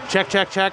Check, check, check.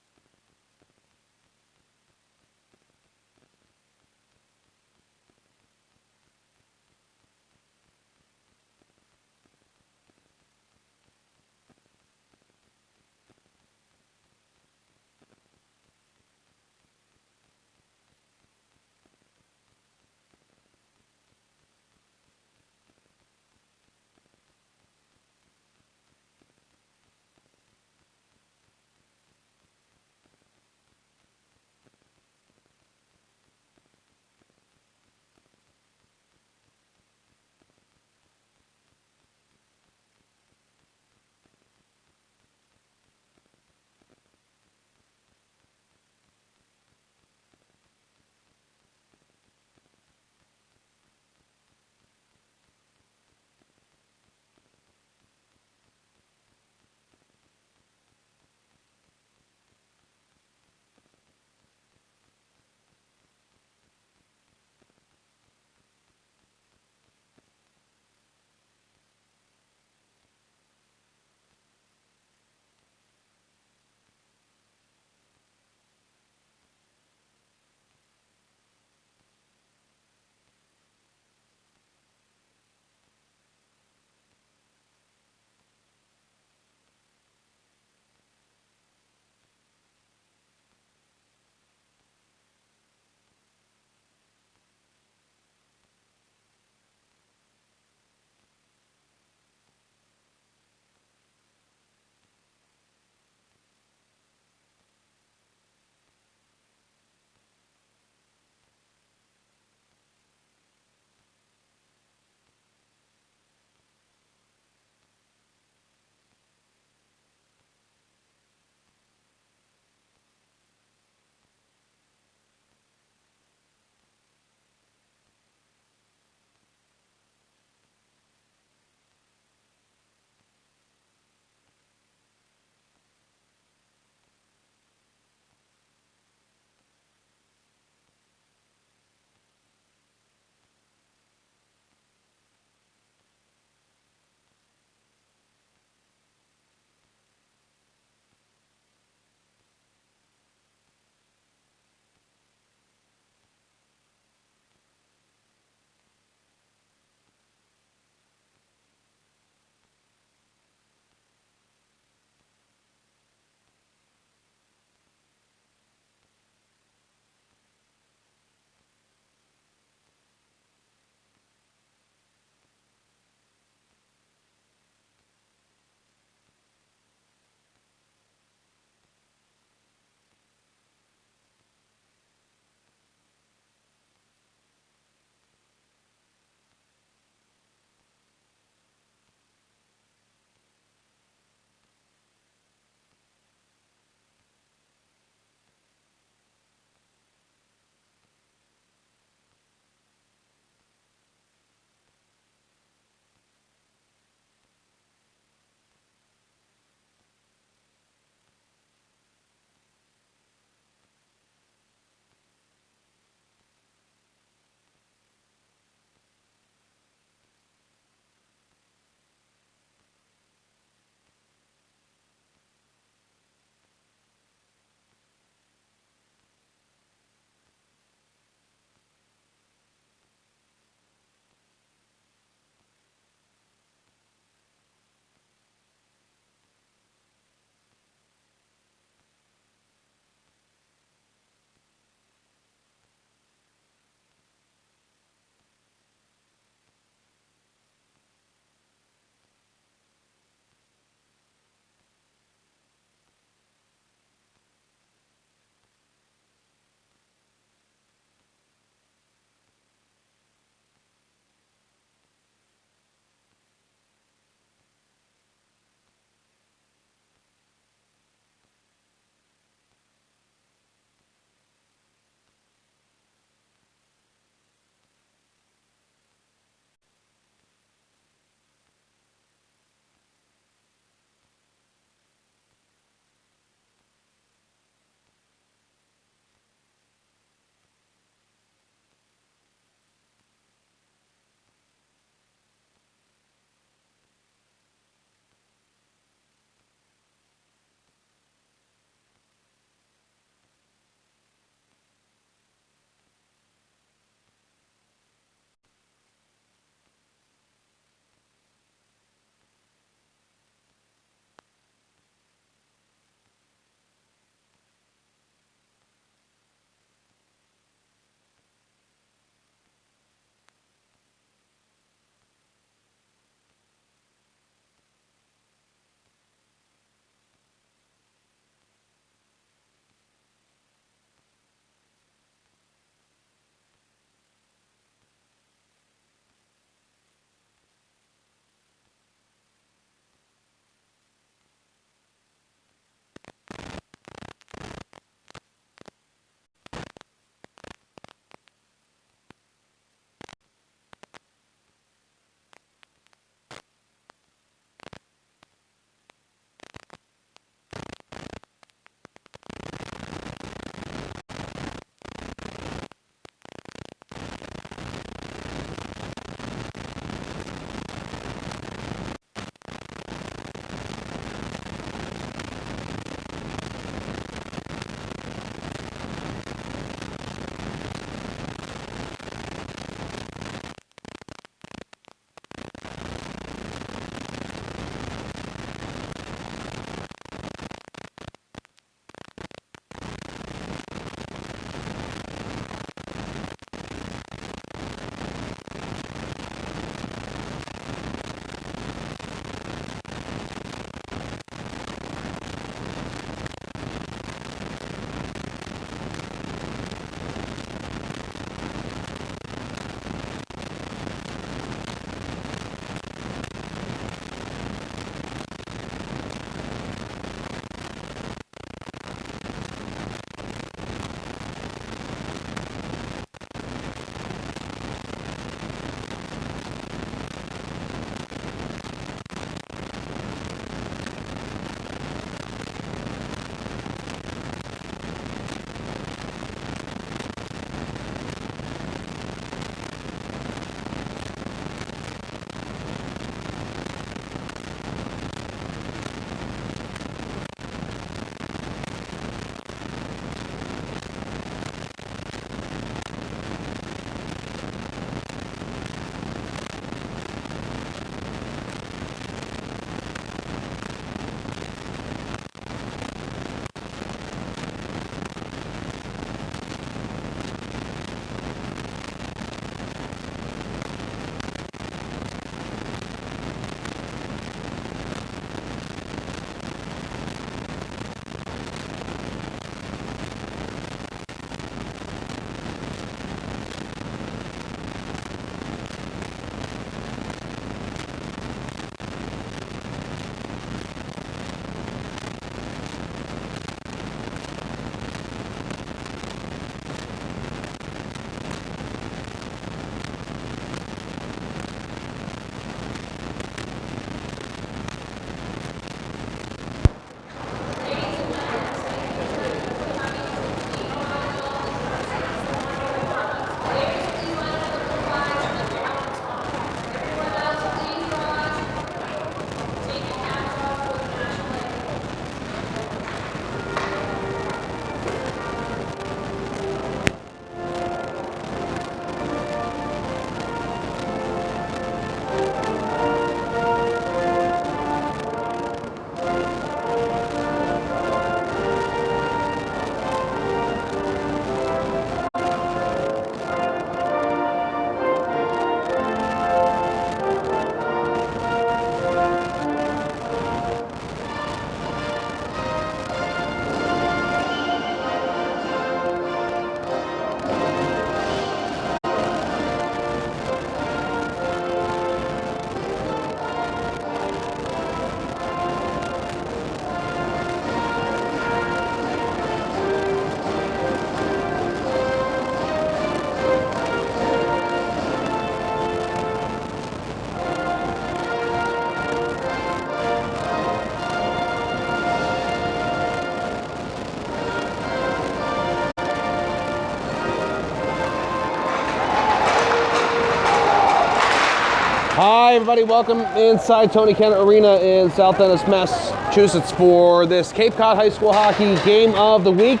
Hi everybody, welcome inside Tony Kennett Arena in South Dennis, Massachusetts for this Cape Cod High School Hockey Game of the Week.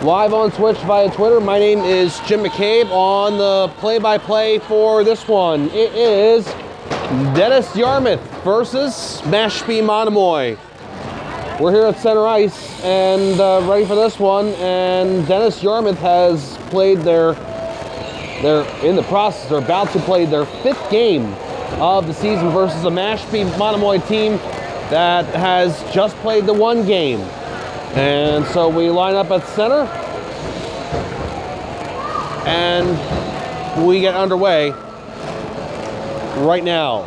Live on Twitch via Twitter. My name is Jim McCabe. On the play-by-play for this one, it is Dennis-Yarmouth versus Mashpee Monomoy. We're here at center ice and ready for this one, and Dennis-Yarmouth has played they're in the process, they're about to play their 5th game of the season versus a Mashpee Monomoy team that has just played the 1 game. And so we line up at center and we get underway right now.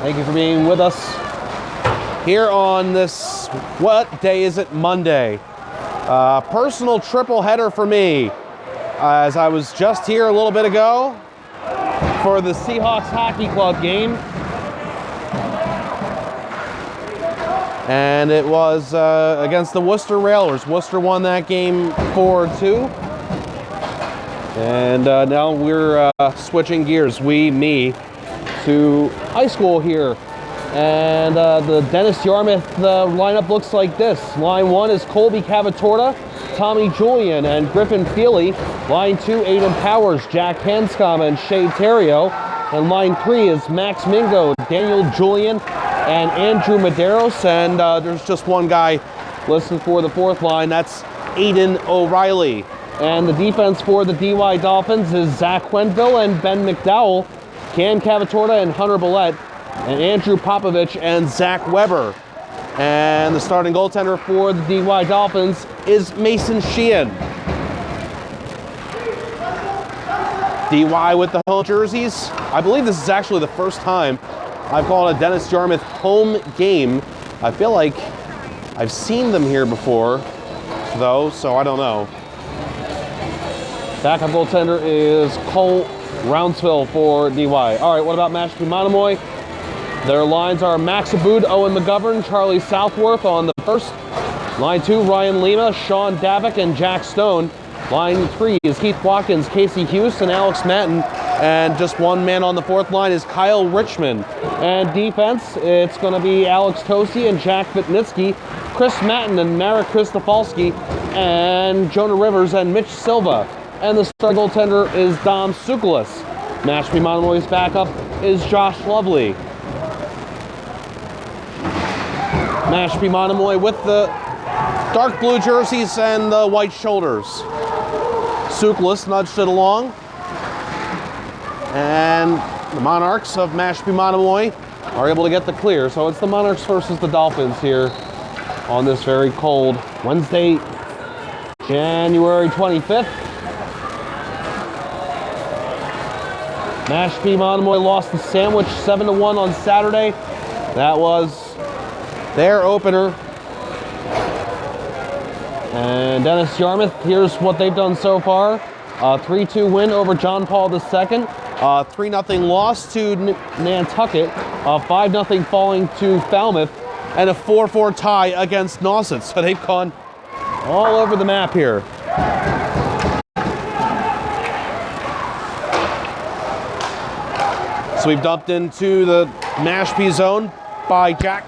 Thank you for being with us here on this, what day is it? Monday. Personal triple header for me, as I was just here a little bit ago for the Seahawks Hockey Club game. And it was against the Worcester Railers. Worcester won that game 4-2. And now we're switching gears, me, to high school here. And the Dennis-Yarmouth lineup looks like this. Line 1 is Colby Cavatorta, Tommy Julian, and Griffin Feely. Line 2, Aiden Powers, Jack Hanscom, and Shea Terrio. And line 3 is Max Mingo, Daniel Julian, and Andrew Medeiros. And there's just one guy listed for the 4th line. That's Aiden O'Reilly. And the defense for the DY Dolphins is Zach Quenville and Ben McDowell, Cam Cavatorta and Hunter Billette, and Andrew Popovich and Zach Weber. And the starting goaltender for the DY Dolphins is Mason Sheehan. DY with the home jerseys. I believe this is actually the first time I've called a Dennis-Yarmouth home game. I feel like I've seen them here before, though, so I don't know. Backup goaltender is Cole Rounsville for DY. All right, what about Mashpee Monomoy? Their lines are Max Aboud, Owen McGovern, Charlie Southworth on the 1st. Line 2, Ryan Lima, Sean Davik, and Jack Stone. Line 3 is Keith Watkins, Casey Hughes, and Alex Matton. And just one man on the 4th line is Kyle Richmond. And defense, it's going to be Alex Tosi and Jack Vitnitsky, Chris Matton and Marek Kristofalski, and Jonah Rivers and Mitch Silva. And the starting goaltender is Dom Sukulis. Mashpee Monomoy's backup is Josh Lovely. Mashpee Monomoy with the dark blue jerseys and the white shoulders. Sukulis nudged it along. And the Monarchs of Mashpee Monomoy are able to get the clear. So it's the Monarchs versus the Dolphins here on this very cold Wednesday, January 25th. Mashpee Monomoy lost the Sandwich 7-1 on Saturday. That was their opener. And Dennis-Yarmouth, here's what they've done so far. A 3-2 win over John Paul II. 3-0 loss to Nantucket. 5-0 falling to Falmouth. And a 4-4 tie against Nauset. So they've gone all over the map here. So we've dumped into the Mashpee zone by Jack.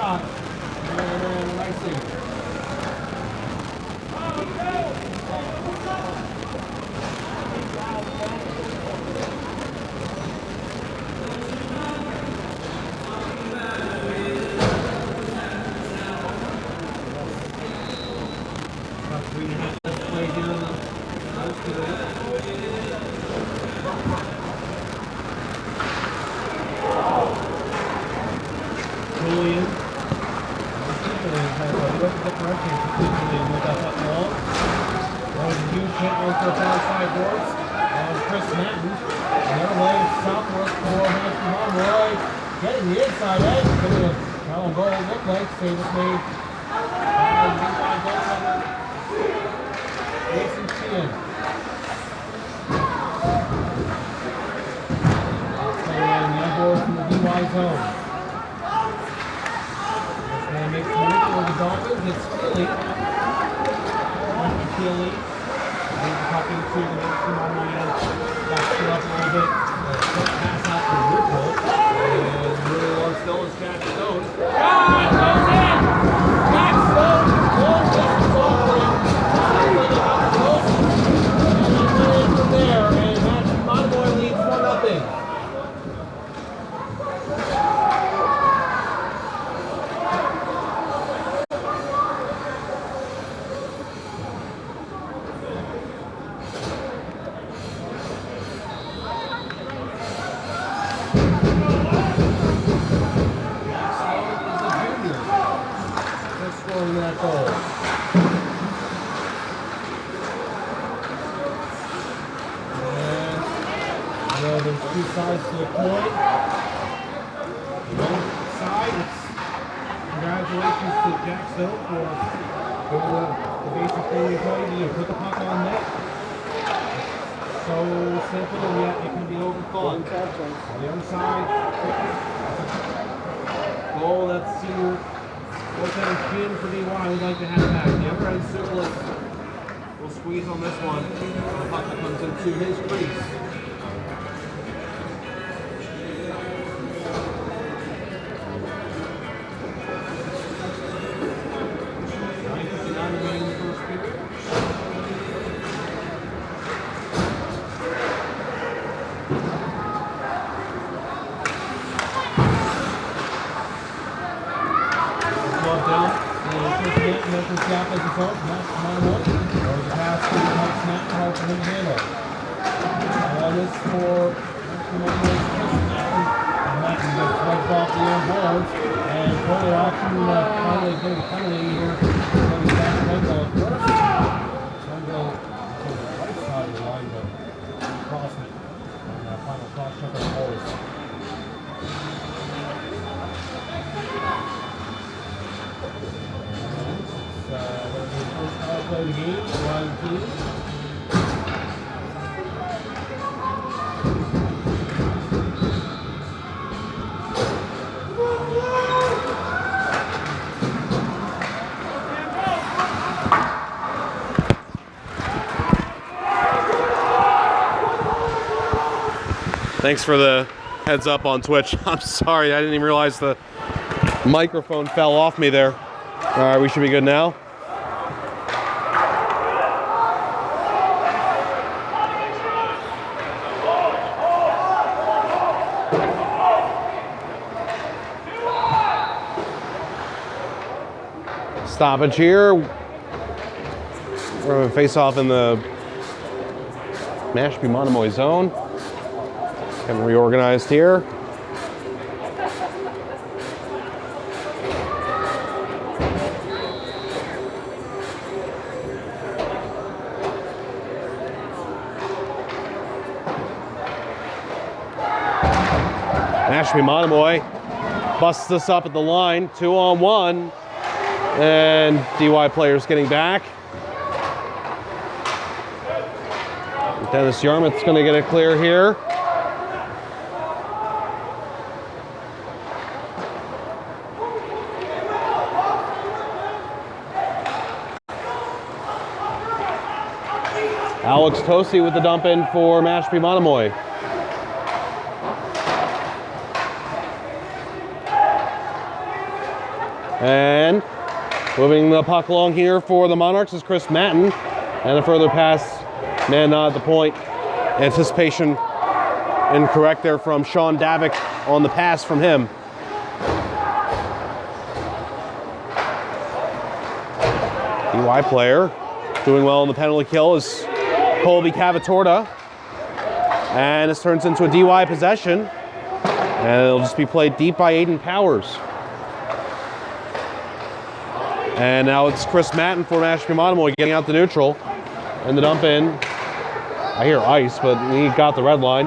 shot. And nicely. Getting the inside edge, getting a foul goal look like. Save is made by goaltender Jason Sheehan. And the board from the DY zone. This man makes the move for the Dolphins. It's Keeley. Keeley. Talking to the Monomoy. Got stood up a little bit. Pass out to Whipple. And Will still is Jack Stone. Jack Stone! Long distance offering. And from there. And Monomoy leads 1-0. That goal. And there's two sides to the coin. One side, it's congratulations to Jack Stone for the basic thing you play. You put the puck on net. It's so simple, and yet it can be overthought. On the other side, goal that's senior. Goaltender Sheehan for DY would like to have it back. The other end Sugalis will squeeze on this one. The puck that comes into his crease. Remaining in the first period. Down. First hit, Memphis Gap as his own. Monomoy. There's a pass to the Mike Snap, hard for him to handle. This for Monomoy's Matt can get swiped off the air boards and pull it off to finally here. Going back to Wendell at first. Wendell to the right side of the line, but crossing it on that final cross check of the boards. First power play of the game, line 2. Thanks for the heads up on Twitch. I'm sorry, I didn't even realize the microphone fell off me there. All right, we should be good now. Stoppage here. We're going to face off in the Mashpee Monomoy zone. Getting reorganized here. Mashpee Monomoy busts this up at the line, 2-on-1, and DY players getting back. Dennis-Yarmouth's going to get it clear here. Alex Tosi with the dump in for Mashpee Monomoy. And moving the puck along here for the Monarchs is Chris Matten. And a further pass, man not at the point. Anticipation incorrect there from Sean Davick on the pass from him. DY player doing well on the penalty kill is Colby Cavatorta. And this turns into a DY possession. And it'll just be played deep by Aiden Powers. And now it's Chris Matten for Mashpee Monomoy getting out the neutral. And the dump in. I hear ice, but he got the red line.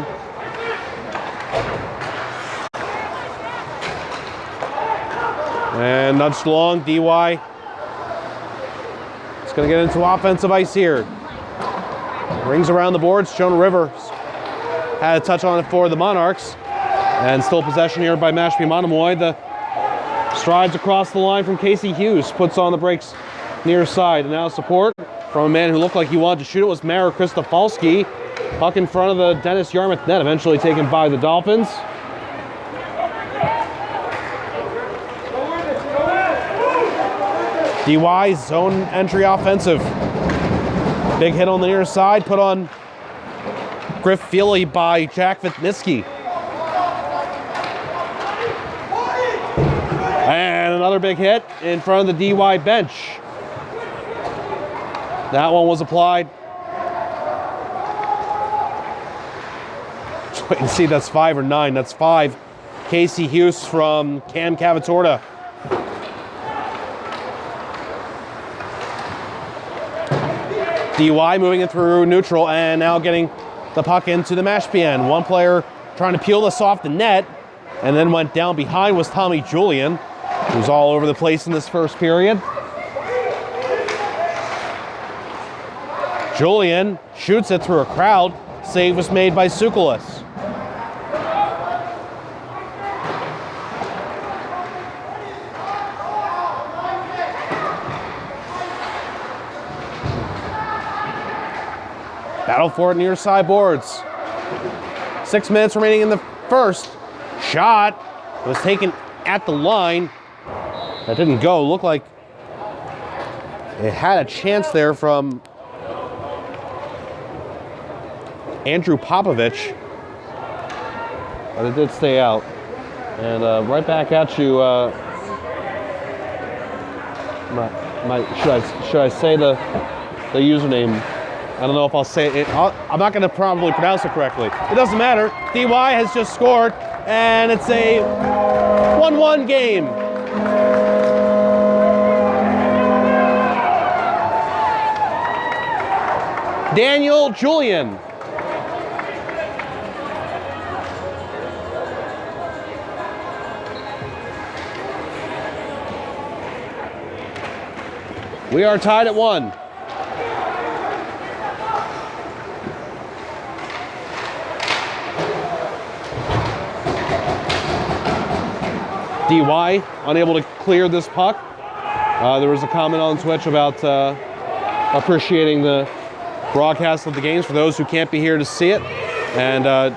And nudged long, DY. It's going to get into offensive ice here. Rings around the boards. Jonah Rivers had a touch on it for the Monarchs. And still possession here by Mashpee Monomoy. The strides across the line from Casey Hughes. Puts on the brakes near side. And now support from a man who looked like he wanted to shoot it was Mara Kristofalski. Puck in front of the Dennis-Yarmouth net. Eventually taken by the Dolphins. DY zone entry offensive. Big hit on the near side. Put on Griff Feely by Jack Vitnitsky. And another big hit in front of the DY bench. That one was applied. Just wait and see, that's 5 or 9. That's 5. Casey Hughes from Cam Cavatorta. DY moving it through neutral and now getting the puck into the Mashpee end. One player trying to peel this off the net and then went down behind was Tommy Julian, who's all over the place in this first period. Julian shoots it through a crowd. Save was made by Sukulis. Battle for it near side boards. 6 minutes remaining in the first. Shot was taken at the line. That didn't go. Looked like it had a chance there from Andrew Popovich, but it did stay out. And right back at you. Should I say the username? I don't know if I'll say it. I'm not going to probably pronounce it correctly. It doesn't matter. DY has just scored, and it's a 1-1 game. Daniel Julian. We are tied at 1. DY unable to clear this puck. There was a comment on Twitch about appreciating the broadcast of the games for those who can't be here to see it. And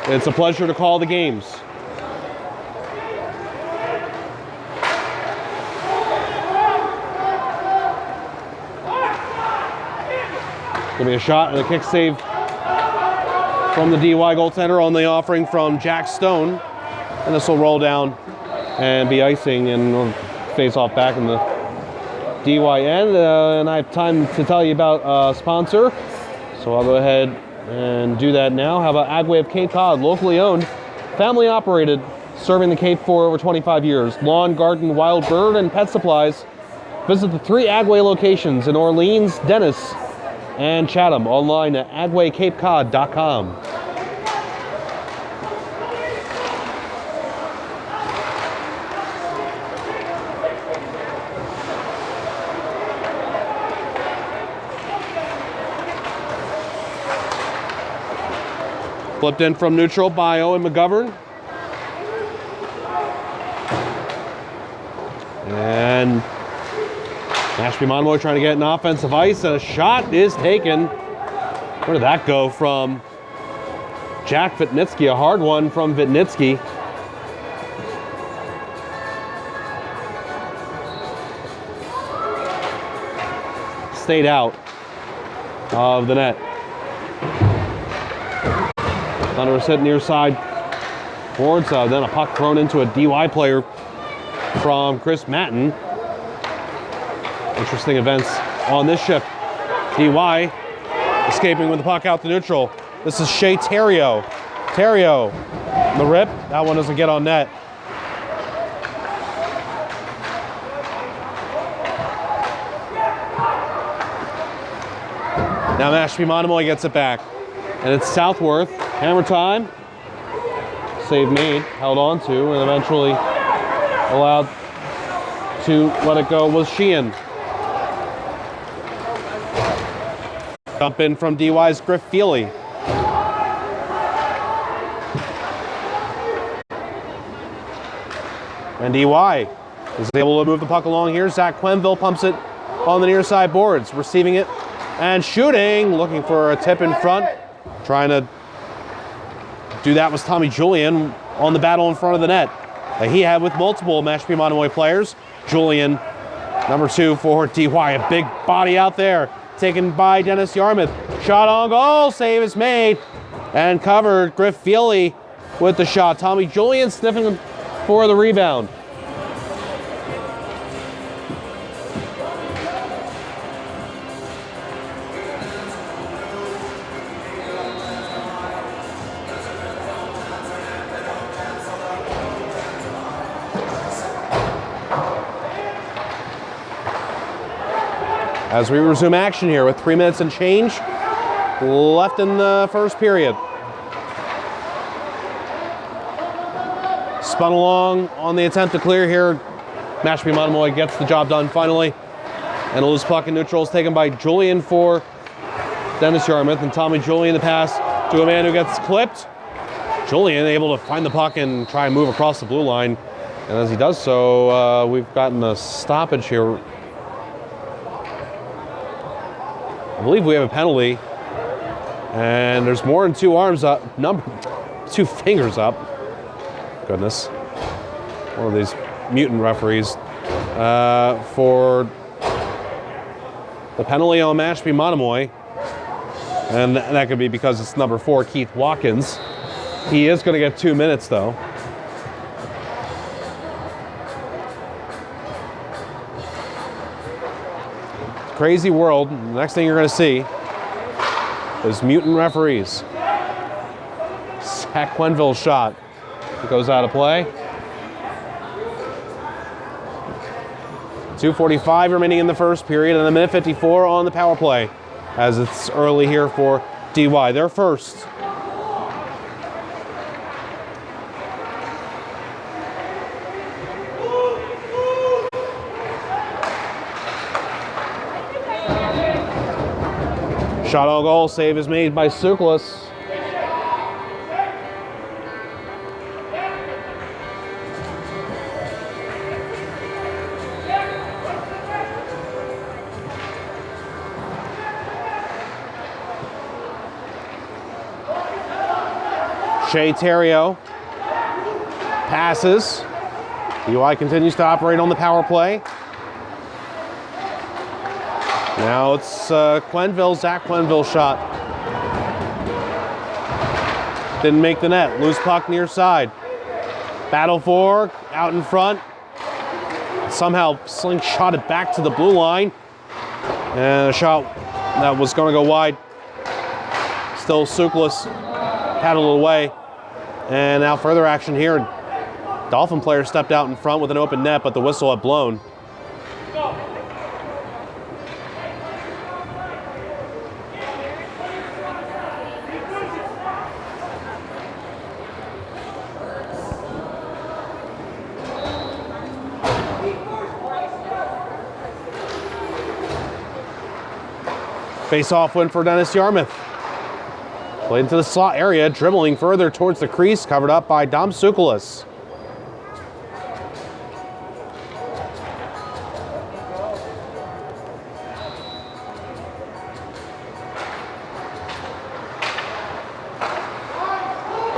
it's a pleasure to call the games. Gonna be a shot and a kick save from the DY goaltender on the offering from Jack Stone. And this will roll down and be icing and we'll face off back in the DY end. And I have time to tell you about a sponsor. So I'll go ahead and do that now. How about Agway of Cape Cod, locally owned, family operated, serving the Cape for over 25 years. Lawn, garden, wild bird, and pet supplies. Visit the 3 Agway locations in Orleans, Dennis, and Chatham. Online at agwaycapecod.com. Flipped in from neutral by Owen McGovern. And Mashpee Monomoy trying to get an offensive ice, and a shot is taken. Where did that go from Jack Vitnitsky? A hard one from Vitnitsky. stayed out of the net. Thunder was hit near side boards. Then a puck thrown into a DY player from Chris Matton. Interesting events on this shift. DY escaping with the puck out to neutral. This is Shea Terrio. Terrio, the rip. That one doesn't get on net. Now Mashpee Monomoy gets it back. And it's Southworth. Hammer time. Save made, held on to, and eventually allowed to let it go was Sheehan. Dump in from DY's Griff Feely. And DY is able to move the puck along here. Zach Quenville pumps it on the near side boards, receiving it and shooting, looking for a tip in front. Trying to do that was Tommy Julian on the battle in front of the net that he had with multiple Mashpee Monomoy players. Julian, number 2 for DY, a big body out there, taken by Dennis-Yarmouth. Shot on goal, save is made, and covered. Griff Feely with the shot. Tommy Julian sniffing for the rebound. As we resume action here with 3 minutes and change left in the first period. Spun along on the attempt to clear here. Mashpee Monomoy gets the job done finally. And a loose puck in neutral is taken by Julian for Dennis-Yarmouth. And Tommy Julian the pass to a man who gets clipped. Julian able to find the puck and try and move across the blue line. And as he does so, we've gotten a stoppage here. I believe we have a penalty, and there's more than 2 arms up, 2 fingers up. Goodness, one of these mutant referees for the penalty on Mashpee Monomoy, and that could be because it's number 4, Keith Watkins. He is going to get 2 minutes though. Crazy world. The next thing you're going to see is mutant referees. Zach Quenville's shot. It goes out of play. 2:45 remaining in the first period, and a minute 54 on the power play as it's early here for DY. They're first. Shot on goal, save is made by Suklis. Shea Terrio passes. DY continues to operate on the power play. Now it's Quenville, Zach Quenville's shot. Didn't make the net. Loose puck near side. Battle for, out in front. Somehow slingshot it back to the blue line. And a shot that was going to go wide. Still Suklis paddled away. And now further action here. Dolphin player stepped out in front with an open net, but the whistle had blown. Face-off win for Dennis-Yarmouth. Played into the slot area, dribbling further towards the crease, covered up by Dom Suklis.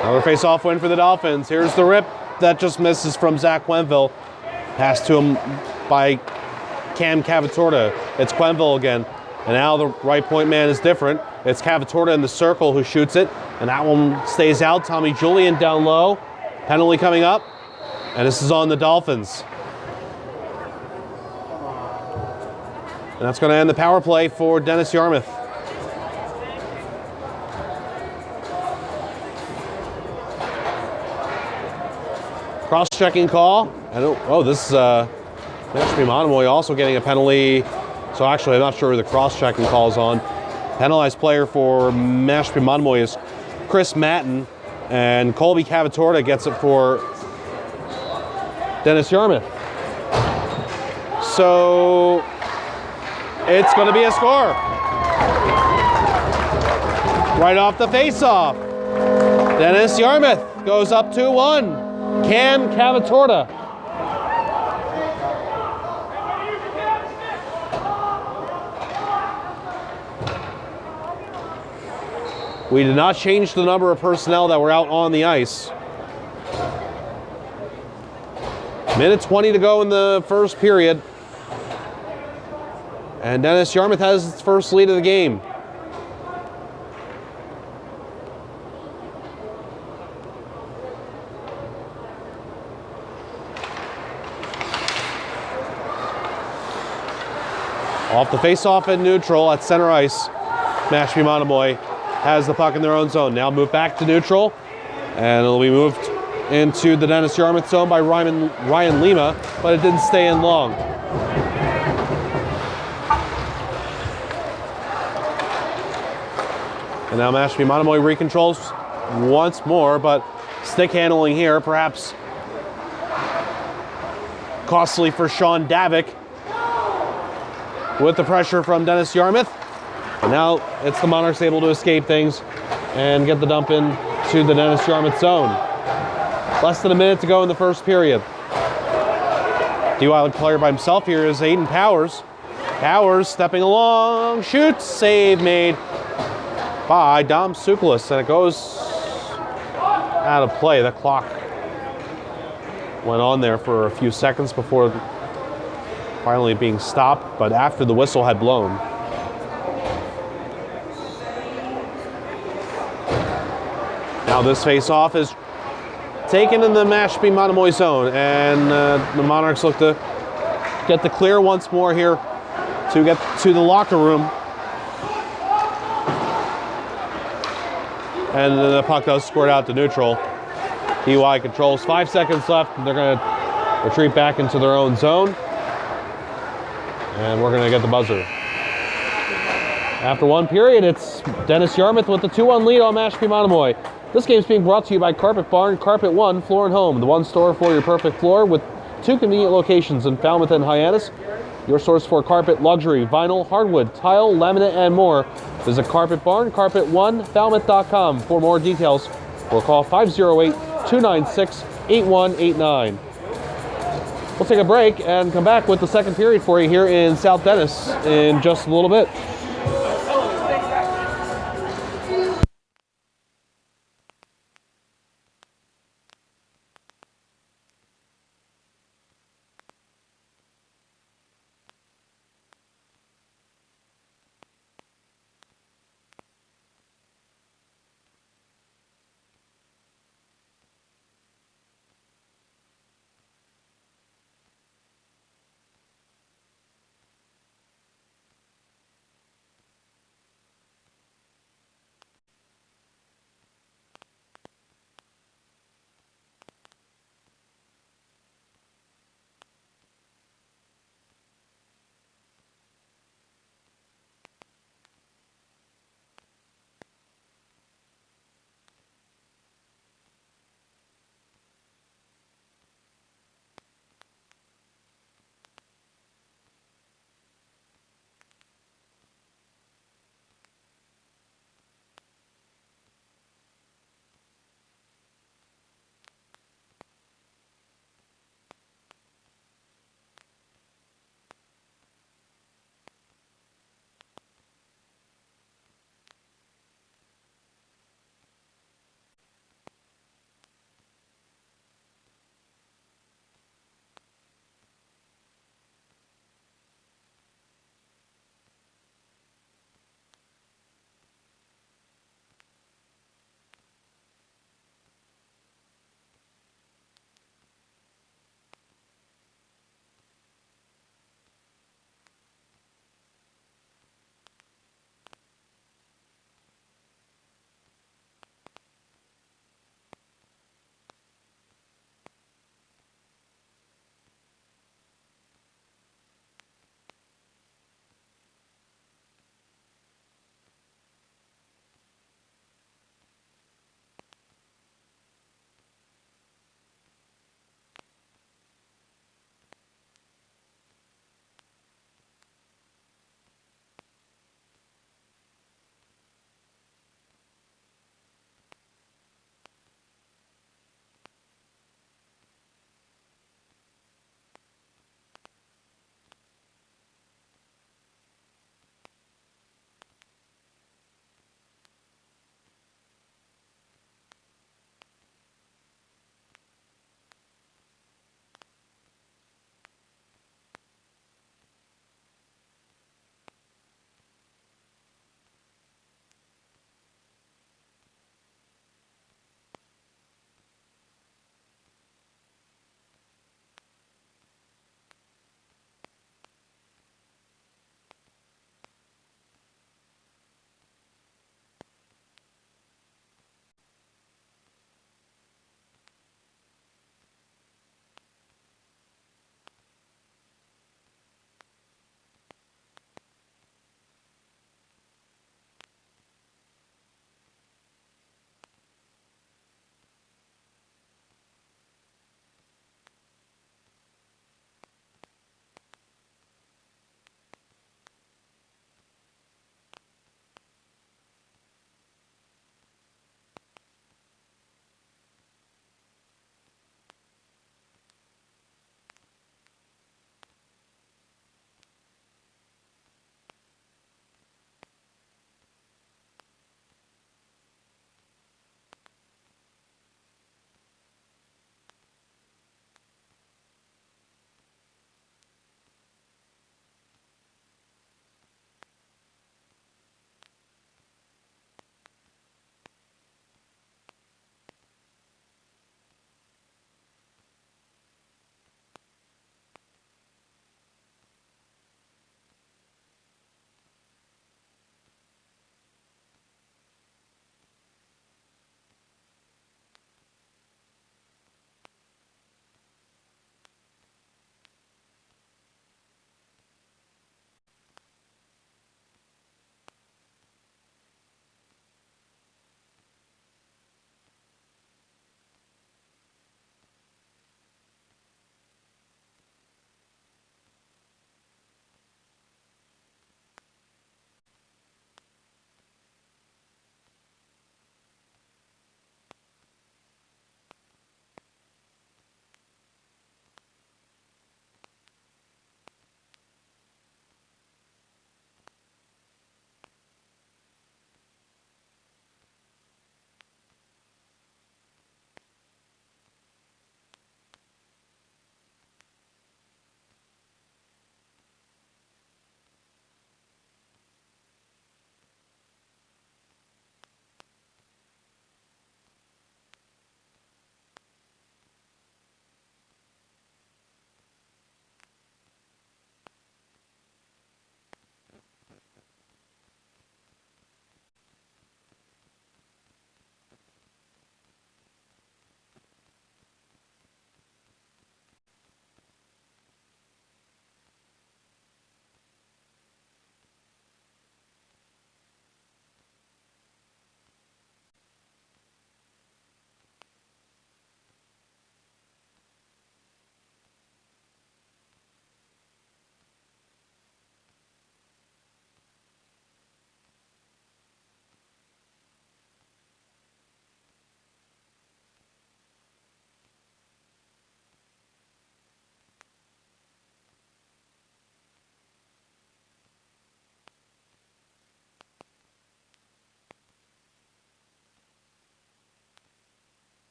Another face-off win for the Dolphins. Here's the rip that just misses from Zach Quenville. Passed to him by Cam Cavatorta. It's Quenville again. And now the right point man is different. It's Cavatorta in the circle who shoots it. And that one stays out. Tommy Julian down low. Penalty coming up. And this is on the Dolphins. And that's going to end the power play for Dennis-Yarmouth. Cross-checking call. And this is Mashpee Monomoy also getting a penalty. So actually, I'm not sure who the cross-checking call is on. Penalized player for Mashpee Monomoy is Chris Matten. And Colby Cavatorta gets it for Dennis-Yarmouth. So it's going to be a score. Right off the face-off. Dennis-Yarmouth goes up 2-1. Cam Cavatorta. We did not change the number of personnel that were out on the ice. Minute 20 to go in the first period. And Dennis-Yarmouth has its first lead of the game. Off the face-off in neutral at center ice, Mashpee Monomoy has the puck in their own zone. Now move back to neutral, and it'll be moved into the Dennis-Yarmouth zone by Ryan Lima, but it didn't stay in long. And now Mashpee Monomoy recontrols once more, but stick handling here, perhaps costly for Sean Davick with the pressure from Dennis-Yarmouth. And now it's the Monarchs able to escape things and get the dump in to the Dennis-Yarmouth zone. Less than a minute to go in the first period. DUI player by himself here is Aiden Powers. Powers stepping along, shoots, save made by Dom Sukalis, and it goes out of play. The clock went on there for a few seconds before finally being stopped, but after the whistle had blown. Now this face-off is taken in the Mashpee Monomoy zone, and the Monarchs look to get the clear once more here to get to the locker room. And the puck does squirt out to neutral. DUI controls, 5 seconds left. They're going to retreat back into their own zone. And we're going to get the buzzer. After one period, it's Dennis-Yarmouth with the 2-1 lead on Mashpee Monomoy. This game is being brought to you by Carpet Barn, Carpet One, Floor and Home, the one store for your perfect floor with 2 convenient locations in Falmouth and Hyannis. Your source for carpet, luxury, vinyl, hardwood, tile, laminate, and more. Visit Carpet Barn, Carpet One, Falmouth.com for more details or call 508-296-8189. We'll take a break and come back with the second period for you here in South Dennis in just a little bit.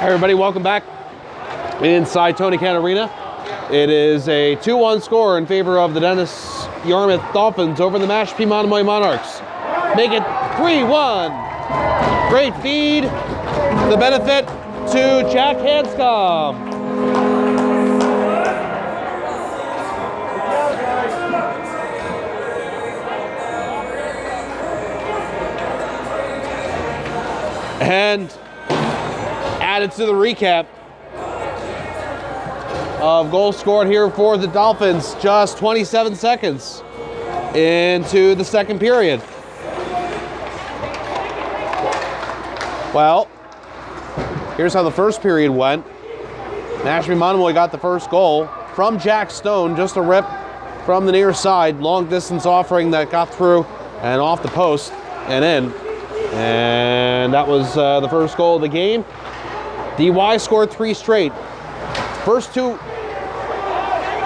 Everybody, welcome back inside Tony Khan Arena. It is a 2-1 score in favor of the Dennis-Yarmouth Dolphins over the Mashpee Monomoy Monarchs. Make it 3-1. Great feed. The benefit to Jack Hanscom. And added to the recap of goals scored here for the Dolphins just 27 seconds into the second period. Well, here's how the first period went. Mashpee Monomoy got the first goal from Jack Stone, just a rip from the near side, long distance offering that got through and off the post and in. And that was the first goal of the game. DY scored 3 straight. First 2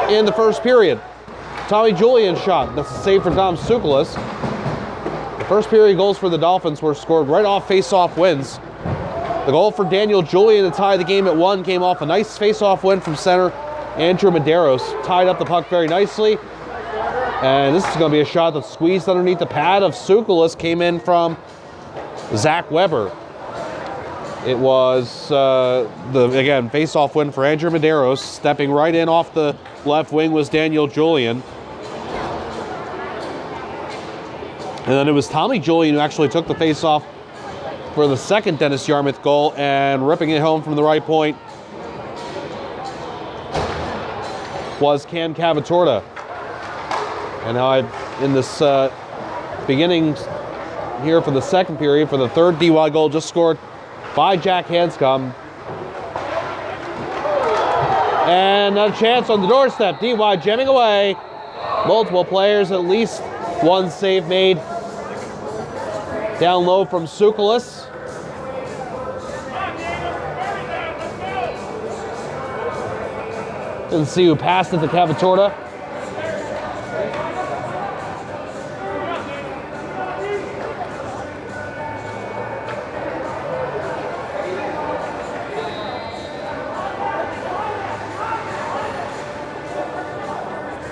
in the first period. Tommy Julian shot. That's a save for Dom Tsoukalos. The first period goals for the Dolphins were scored right off face-off wins. The goal for Daniel Julian to tie the game at 1 came off a nice face-off win from center Andrew Medeiros. Tied up the puck very nicely. And this is going to be a shot that squeezed underneath the pad of Tsoukalos. Came in from Zach Weber. It was, again, face-off win for Andrew Medeiros. Stepping right in off the left wing was Daniel Julian. And then it was Tommy Julian who actually took the face-off for the second Dennis-Yarmouth goal and ripping it home from the right point was Cam Cavatorta. And now in this beginning here for the second period, for the third DY goal just scored by Jack Hanscom. And a chance on the doorstep. DY jamming away. Multiple players, at least one save made. Down low from Tsoukalos. Didn't see who passed it to Cavatorta.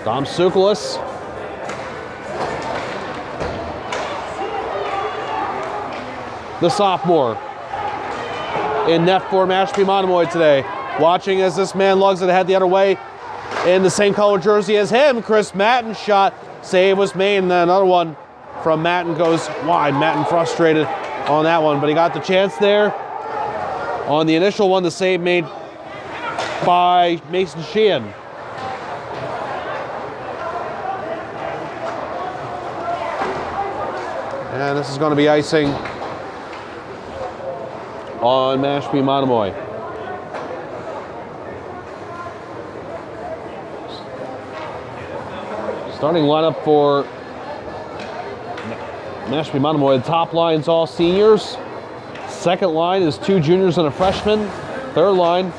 Dom Tsoukalos. The sophomore in net for Mashpee Monomoy today. Watching as this man lugs it ahead the other way in the same color jersey as him. Chris Matten shot. Save was made, and then another one from Matten goes wide. Matten frustrated on that one, but he got the chance there. On the initial one, the save made by Mason Sheehan. And this is going to be icing on Mashpee Monomoy. Starting lineup for Mashpee Monomoy. The top line's all seniors. Second line is 2 juniors and a freshman. Third line,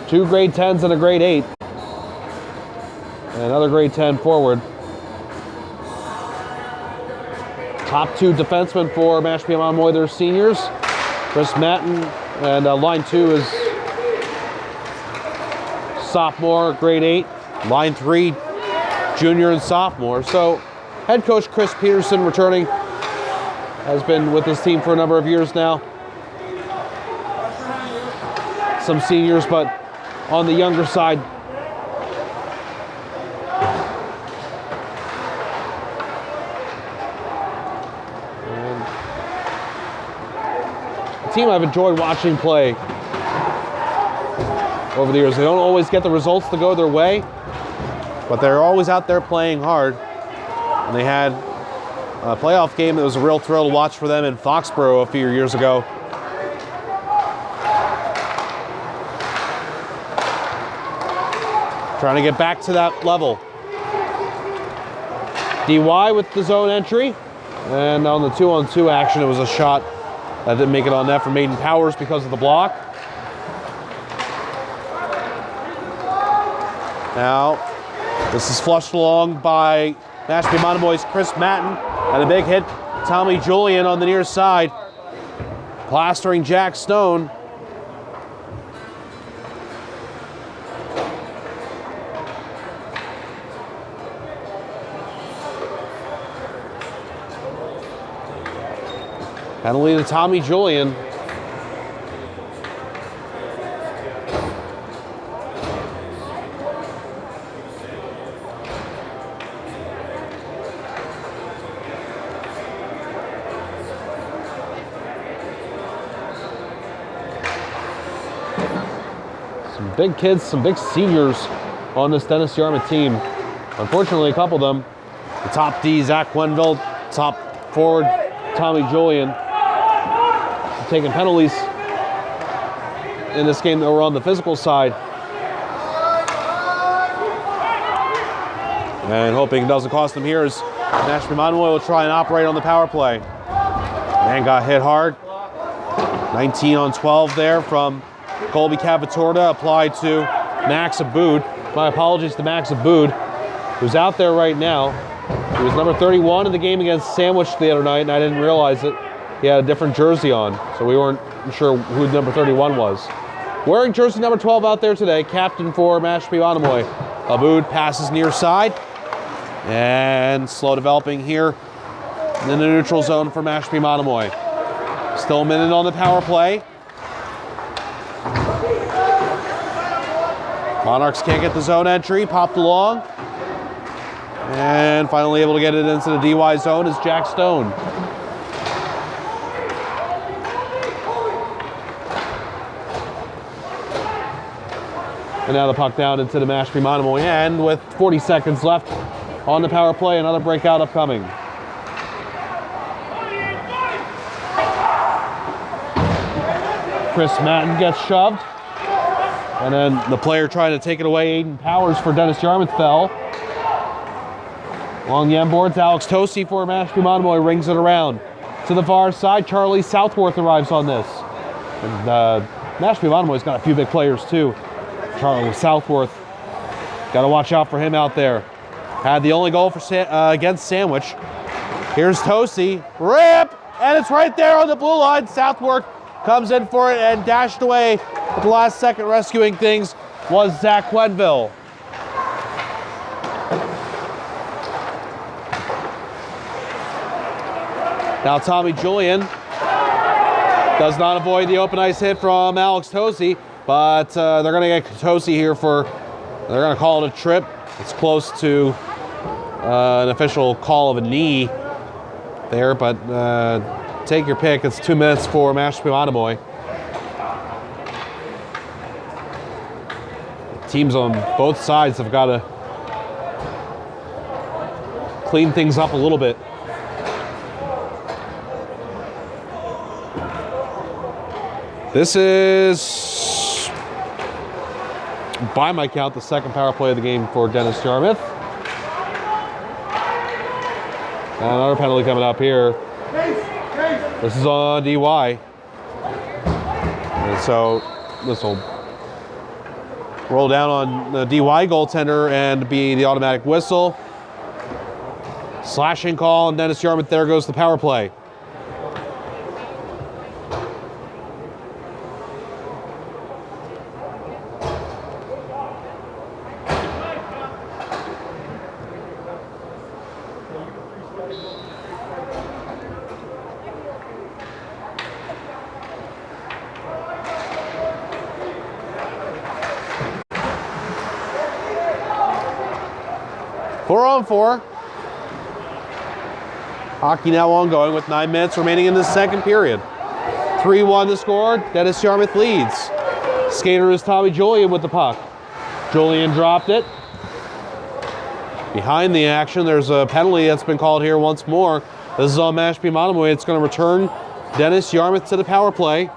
2 grade 10s and a grade 8. And another grade 10 forward. Top 2 defensemen for Mashpee Monomoy, they're seniors. Chris Matten, and line 2 is sophomore, grade 8. Line 3, junior and sophomore. So head coach Chris Peterson returning, has been with this team for a number of years now. Some seniors, but on the younger side. Team I've enjoyed watching play over the years. They don't always get the results to go their way, but they're always out there playing hard. And they had a playoff game that was a real thrill to watch for them in Foxborough a few years ago. Trying to get back to that level. DY with the zone entry, and on the 2-on-2 action, it was a shot that didn't make it on net for Maiden Powers because of the block. Now, this is flushed along by Mashpee Monomoy's Chris Matten, and a big hit, Tommy Julian on the near side, plastering Jack Stone. Penalty to Tommy Julian. Some big kids, some big seniors on this Dennis-Yarmouth team. Unfortunately, a couple of them. The top D, Zach Quenville, top forward, Tommy Julian, taking penalties in this game that were on the physical side. And hoping it doesn't cost them here as Mashpee Monomoy will try and operate on the power play. Man got hit hard. 19 on 12 there from Colby Cavatorta, applied to Max Aboud. My apologies to Max Aboud, who's out there right now. He was number 31 in the game against Sandwich the other night, and I didn't realize it. He had a different jersey on, so we weren't sure who number 31 was. Wearing jersey number 12 out there today, captain for Mashpee Monomoy. Aboud passes near side, and slow developing here in the neutral zone for Mashpee Monomoy. Still a minute on the power play. Monarchs can't get the zone entry, popped along. And finally able to get it into the DY zone is Jack Stone. And now the puck down into the Mashpee Monomoy end with 40 seconds left on the power play. Another breakout upcoming. Chris Matten gets shoved. And then the player trying to take it away, Aiden Powers for Dennis-Yarmouth fell. Along the end boards, Alex Tosi for Mashpee Monomoy rings it around. To the far side, Charlie Southworth arrives on this. And Mashpee Monomoy's got a few big players too. Charlie Southworth, got to watch out for him out there. Had the only goal for against Sandwich. Here's Tosi, rip, and it's right there on the blue line. Southworth comes in for it and dashed away at the last second. Rescuing things was Zach Quenville. Now Tommy Julian does not avoid the open ice hit from Alex Tosi, but they're going to get Tosi here for, they're going to call it a trip. It's close to an official call of a knee there, but take your pick. It's 2 minutes for Mashpee Monomoy. Teams on both sides have got to clean things up a little bit. This is, by my count, the second power play of the game for Dennis-Yarmouth. And another penalty coming up here. This is on DY. And so this will roll down on the DY goaltender and be the automatic whistle. Slashing call, and Dennis-Yarmouth, there goes the power play. Four on four. Hockey now ongoing with 9 minutes remaining in the second period. 3-1 to score. Dennis-Yarmouth leads. Skater is Tommy Julian with the puck. Julian dropped it. Behind the action, there's a penalty that's been called here once more. This is on Mashpee Monomoy. It's going to return Dennis-Yarmouth to the power play.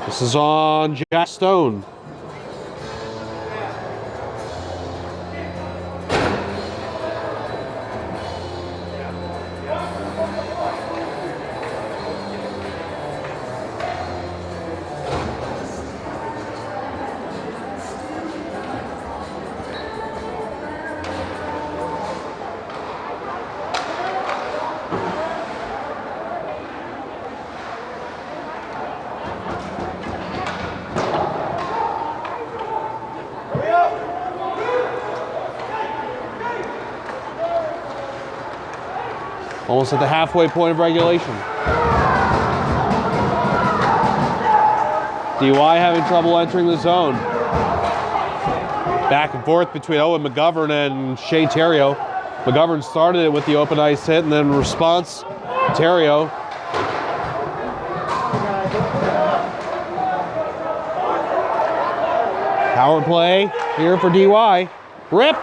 This is on Jack Stone. Almost at the halfway point of regulation. DY having trouble entering the zone. Back and forth between Owen McGovern and Shea Terrio. McGovern started it with the open ice hit, and then in response, Terrio. Power play here for DY. Rip!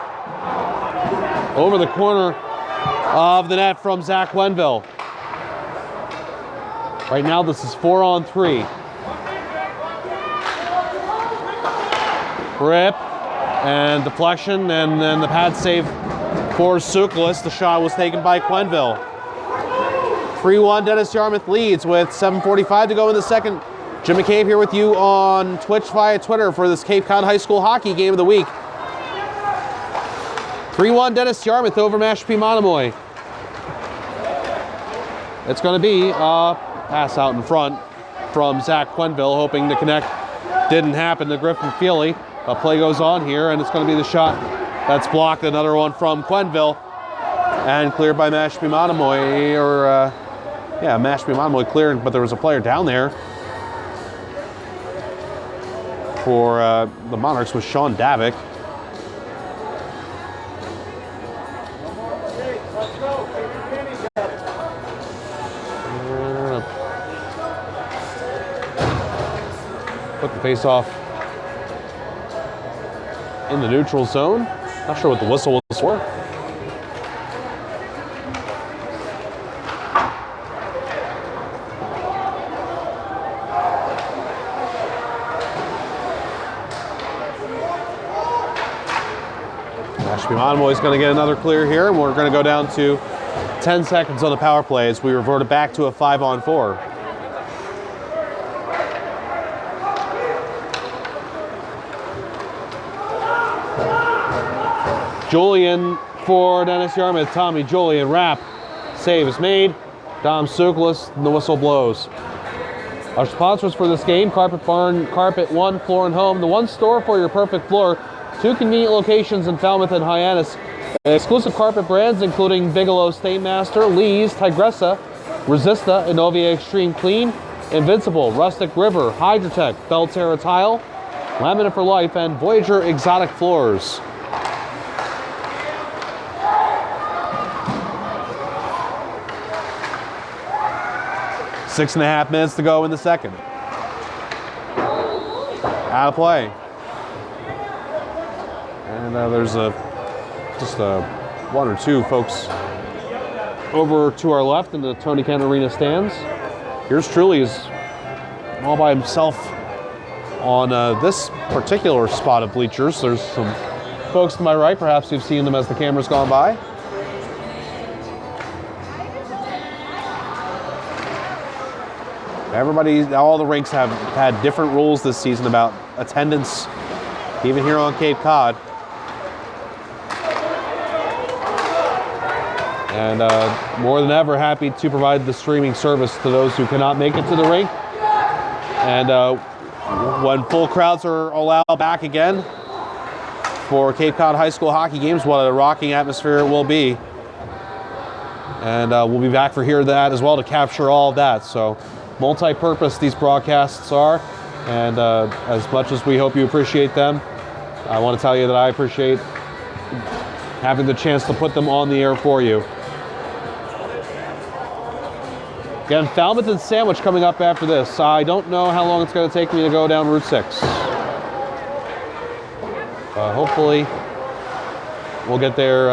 Over the corner of the net from Zach Quenville. Right now, this is 4-on-3. Rip and deflection, and then the pad save for Tsoukalas. The shot was taken by Quenville. 3-1 Dennis-Yarmouth leads with 7:45 to go in the second. Jim McCabe here with you on Twitch via Twitter for this Cape Cod High School Hockey Game of the Week. 3-1 Dennis-Yarmouth over Mashpee Monomoy. It's going to be a pass out in front from Zach Quenville, hoping to connect. Didn't happen to Griffin Feely. A play goes on here, and it's going to be the shot that's blocked. Another one from Quenville, and cleared by Mashpee Monomoy, Mashpee Monomoy cleared, but there was a player down there for the Monarchs was Sean Davick. Put the face-off in the neutral zone. Not sure what the whistle was for. Mashpee Monomoy is going to get another clear here, and we're going to go down to 10 seconds on the power play as we reverted back to a 5-on-4. Julian for Dennis-Yarmouth. Tommy Julian, wrap. Save is made. Dom Tsoukalas, the whistle blows. Our sponsors for this game, Carpet Barn, Carpet One, Floor and Home, the one store for your perfect floor. 2 convenient locations in Falmouth and Hyannis. Exclusive carpet brands including Bigelow Stainmaster, Lee's, Tigressa, Resista, Innovia Extreme Clean, Invincible, Rustic River, Hydrotech, Belterra Tile, Laminate for Life, and Voyager Exotic Floors. Six and a half minutes to go in the second. Out of play. And there's just one or two folks over to our left in the Tony Kent Arena stands. Yours truly is all by himself on this particular spot of bleachers. There's some folks to my right. Perhaps you've seen them as the camera's gone by. All the rinks have had different rules this season about attendance, even here on Cape Cod. And more than ever, happy to provide the streaming service to those who cannot make it to the rink. And when full crowds are allowed back again for Cape Cod High School hockey games, what a rocking atmosphere it will be. And we'll be back for that as well to capture all of that. So multi-purpose these broadcasts are, and as much as we hope you appreciate them, I want to tell you that I appreciate having the chance to put them on the air for you. Again, Falmouth and Sandwich coming up after this. I don't know how long it's going to take me to go down Route 6. Hopefully we'll get there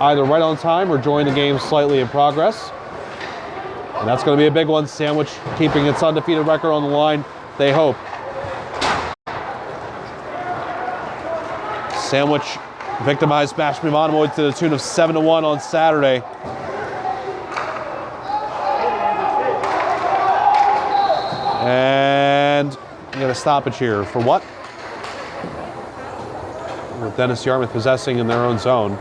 either right on time or join the game slightly in progress. And that's going to be a big one. Sandwich keeping its undefeated record on the line, they hope. Sandwich victimized Mashpee Monomoy to the tune of 7-1 on Saturday. And we got a stoppage here. For what? With Dennis-Yarmouth possessing in their own zone.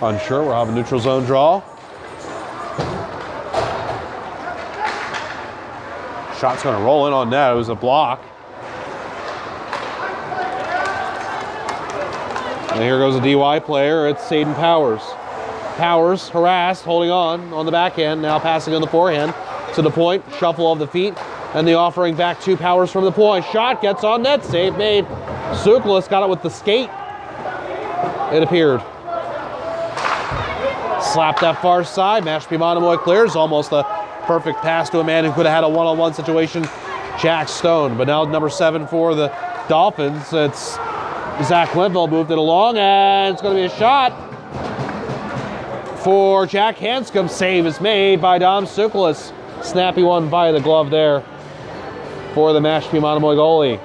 Unsure, we'll have a neutral zone draw. Shot's going to roll in on net. It was a block. And here goes a DY player. It's Saden Powers. Powers harassed, holding on the backhand, now passing on the forehand to the point, shuffle of the feet, and the offering back to Powers from the point. Shot gets on net, save made. Tsoukalas got it with the skate. It appeared. Slapped that far side, Mashpee Monomoy clears, almost a perfect pass to a man who could have had a one-on-one situation, Jack Stone. But now number 7 for the Dolphins, it's Zach Quenville moved it along, and it's going to be a shot for Jack Hanscom. Save is made by Dom Tsoukalas. Snappy one via the glove there for the Mashpee Monomoy goalie.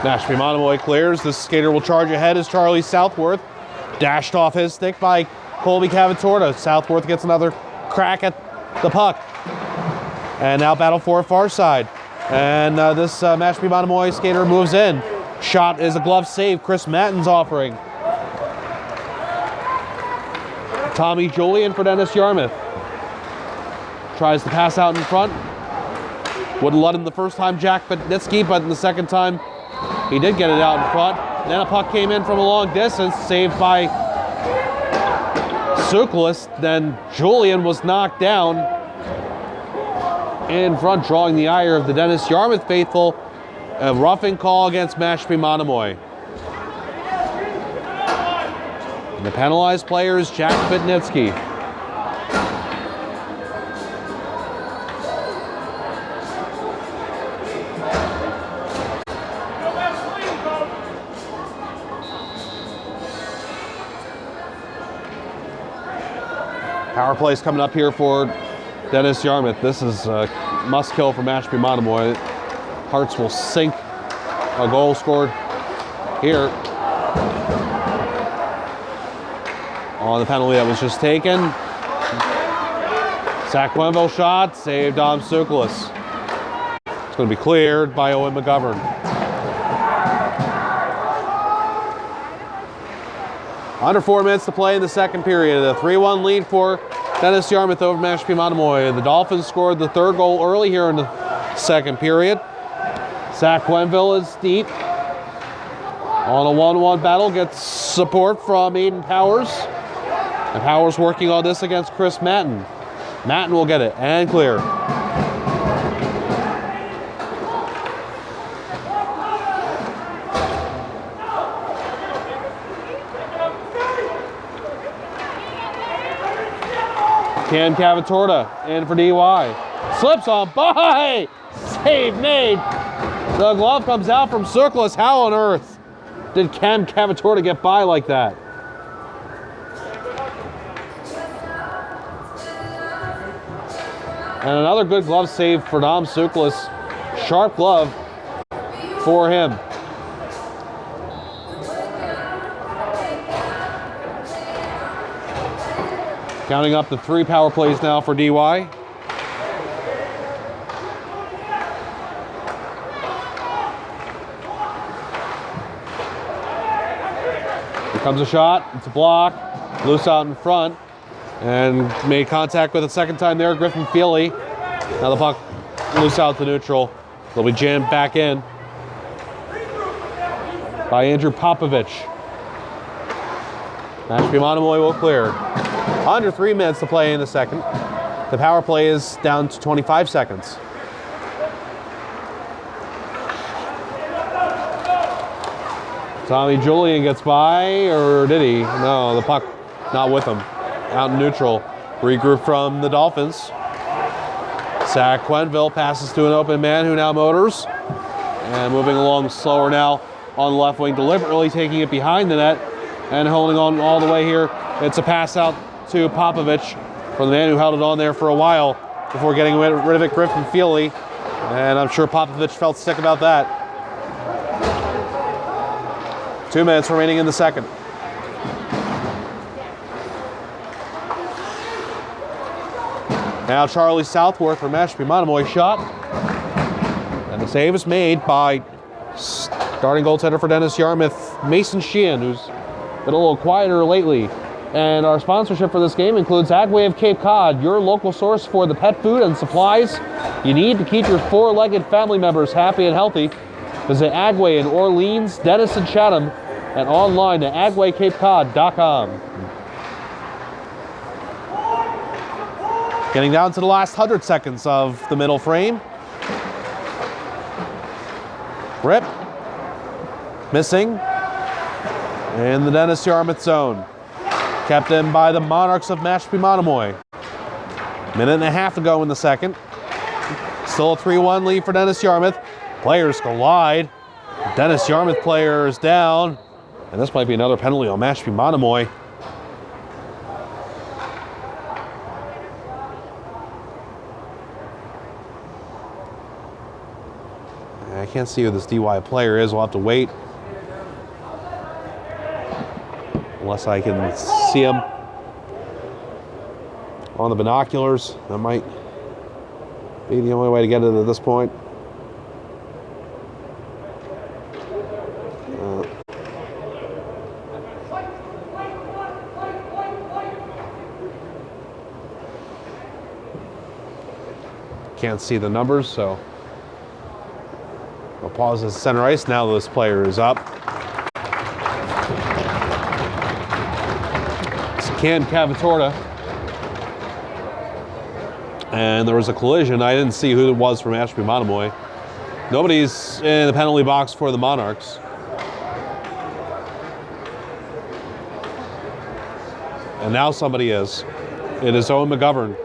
Mashpee Monomoy clears. This skater will charge ahead as Charlie Southworth. Dashed off his stick by Colby Cavatorta. Southworth gets another crack at the puck. And now battle for a far side. And this Mashpee Monomoy skater moves in. Shot is a glove save. Chris Matten's offering. Tommy Julian for Dennis-Yarmouth. Tries to pass out in front. Wouldn't let him the first time, Jack Badnitsky, but in the second time, he did get it out in front. Then a puck came in from a long distance, saved by Tsoukalas. Then Julian was knocked down in front, drawing the ire of the Dennis-Yarmouth faithful. A roughing call against Mashpee Monomoy. And the penalized player is Jack Badnitsky. Power play's coming up here for Dennis-Yarmouth. This is a must kill for Mashpee Monomoy. Hearts will sink. A goal scored here on the penalty that was just taken. Zach Quenville shot, saved Dom Tsoukalas. It's going to be cleared by Owen McGovern. Under 4 minutes to play in the second period. A 3-1 lead for Dennis-Yarmouth over Mashpee Monomoy. The Dolphins scored the third goal early here in the second period. Zach Quenville is deep. On a 1-1 battle, gets support from Aiden Powers. And Powers working on this against Chris Matten. Matten will get it and clear. Cam Cavatorta in for DY. Slips on by. Save made. The glove comes out from Tsoukalas. How on earth did Cam Cavatorta get by like that? And another good glove save for Dom Tsoukalas. Sharp glove for him. Counting up the 3 power plays now for DY. Here comes a shot. It's a block. Loose out in front. And made contact with it second time there, Griffin Feely. Now the puck loose out to neutral. It'll be jammed back in by Andrew Popovich. Mashpee Monomoy will clear. Under 3 minutes to play in the second. The power play is down to 25 seconds. Tommy Julian gets by, or did he? No, the puck not with him. Out in neutral. Regroup from the Dolphins. Zach Quenville passes to an open man who now motors. And moving along slower now on the left wing, deliberately taking it behind the net and holding on all the way here. It's a pass out to Popovich from the man who held it on there for a while before getting rid of it, Griffin Feely. And I'm sure Popovich felt sick about that. 2 minutes remaining in the second. Now Charlie Southworth from Mashpee Monomoy shot. And the save is made by starting goaltender for Dennis-Yarmouth, Mason Sheehan, who's been a little quieter lately. And our sponsorship for this game includes Agway of Cape Cod, your local source for the pet food and supplies you need to keep your four-legged family members happy and healthy. Visit Agway in Orleans, Dennis, and Chatham, and online at agwaycapecod.com. Getting down to the last 100 seconds of the middle frame. Rip. Missing. In the Dennis-Yarmouth zone. Kept in by the Monarchs of Mashpee Monomoy. Minute and a half to go in the second. Still a 3-1 lead for Dennis-Yarmouth. Players collide. Dennis-Yarmouth player is down. And this might be another penalty on Mashpee Monomoy. I can't see who this DY player is. We'll have to wait. Unless I can see him on the binoculars. That might be the only way to get it at this point. Can't see the numbers, so I'll pause at center ice. Now this player is up. Can Cavatorta. And there was a collision. I didn't see who it was from Mashpee Monomoy. Nobody's in the penalty box for the Monarchs. And now somebody is. It is Owen McGovern.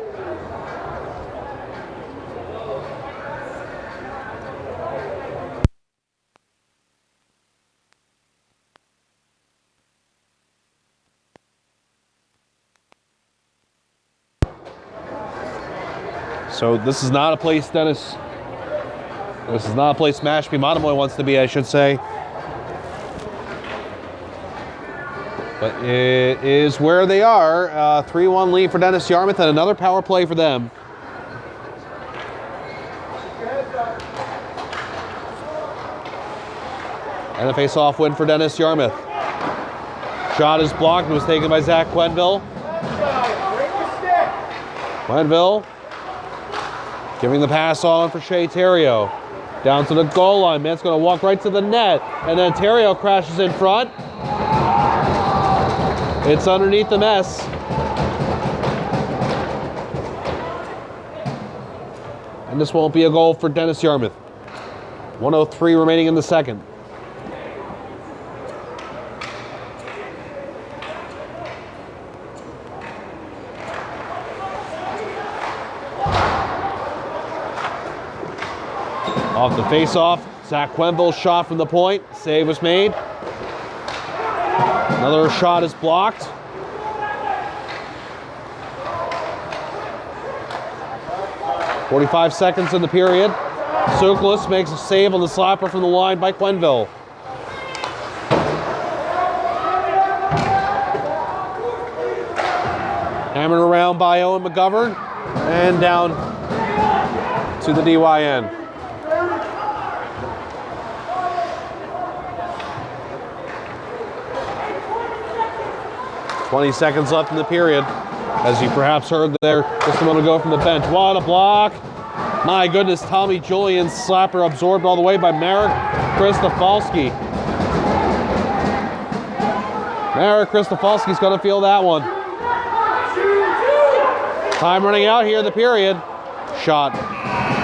So this is not a place This is not a place Mashpee Monomoy wants to be, I should say. But it is where they are. 3-1 lead for Dennis-Yarmouth and another power play for them. And a face-off win for Dennis-Yarmouth. Shot is blocked and was taken by Zach Quenville. Quenville giving the pass on for Shea Terrio. Down to the goal line. Man's going to walk right to the net. And then Terrio crashes in front. It's underneath the mess. And this won't be a goal for Dennis-Yarmouth. 1:03 remaining in the second. Off the face-off, Zach Quenville's shot from the point. Save was made. Another shot is blocked. .45 seconds in the period. Suklis makes a save on the slapper from the line by Quenville. Hammered around by Owen McGovern and down to the DYN. 20 seconds left in the period. As you perhaps heard there just a moment ago from the bench. What a block. My goodness, Tommy Julian's slapper absorbed all the way by Marek Kristofalski. Marek Kristofalski's going to feel that one. Time running out here in the period. Shot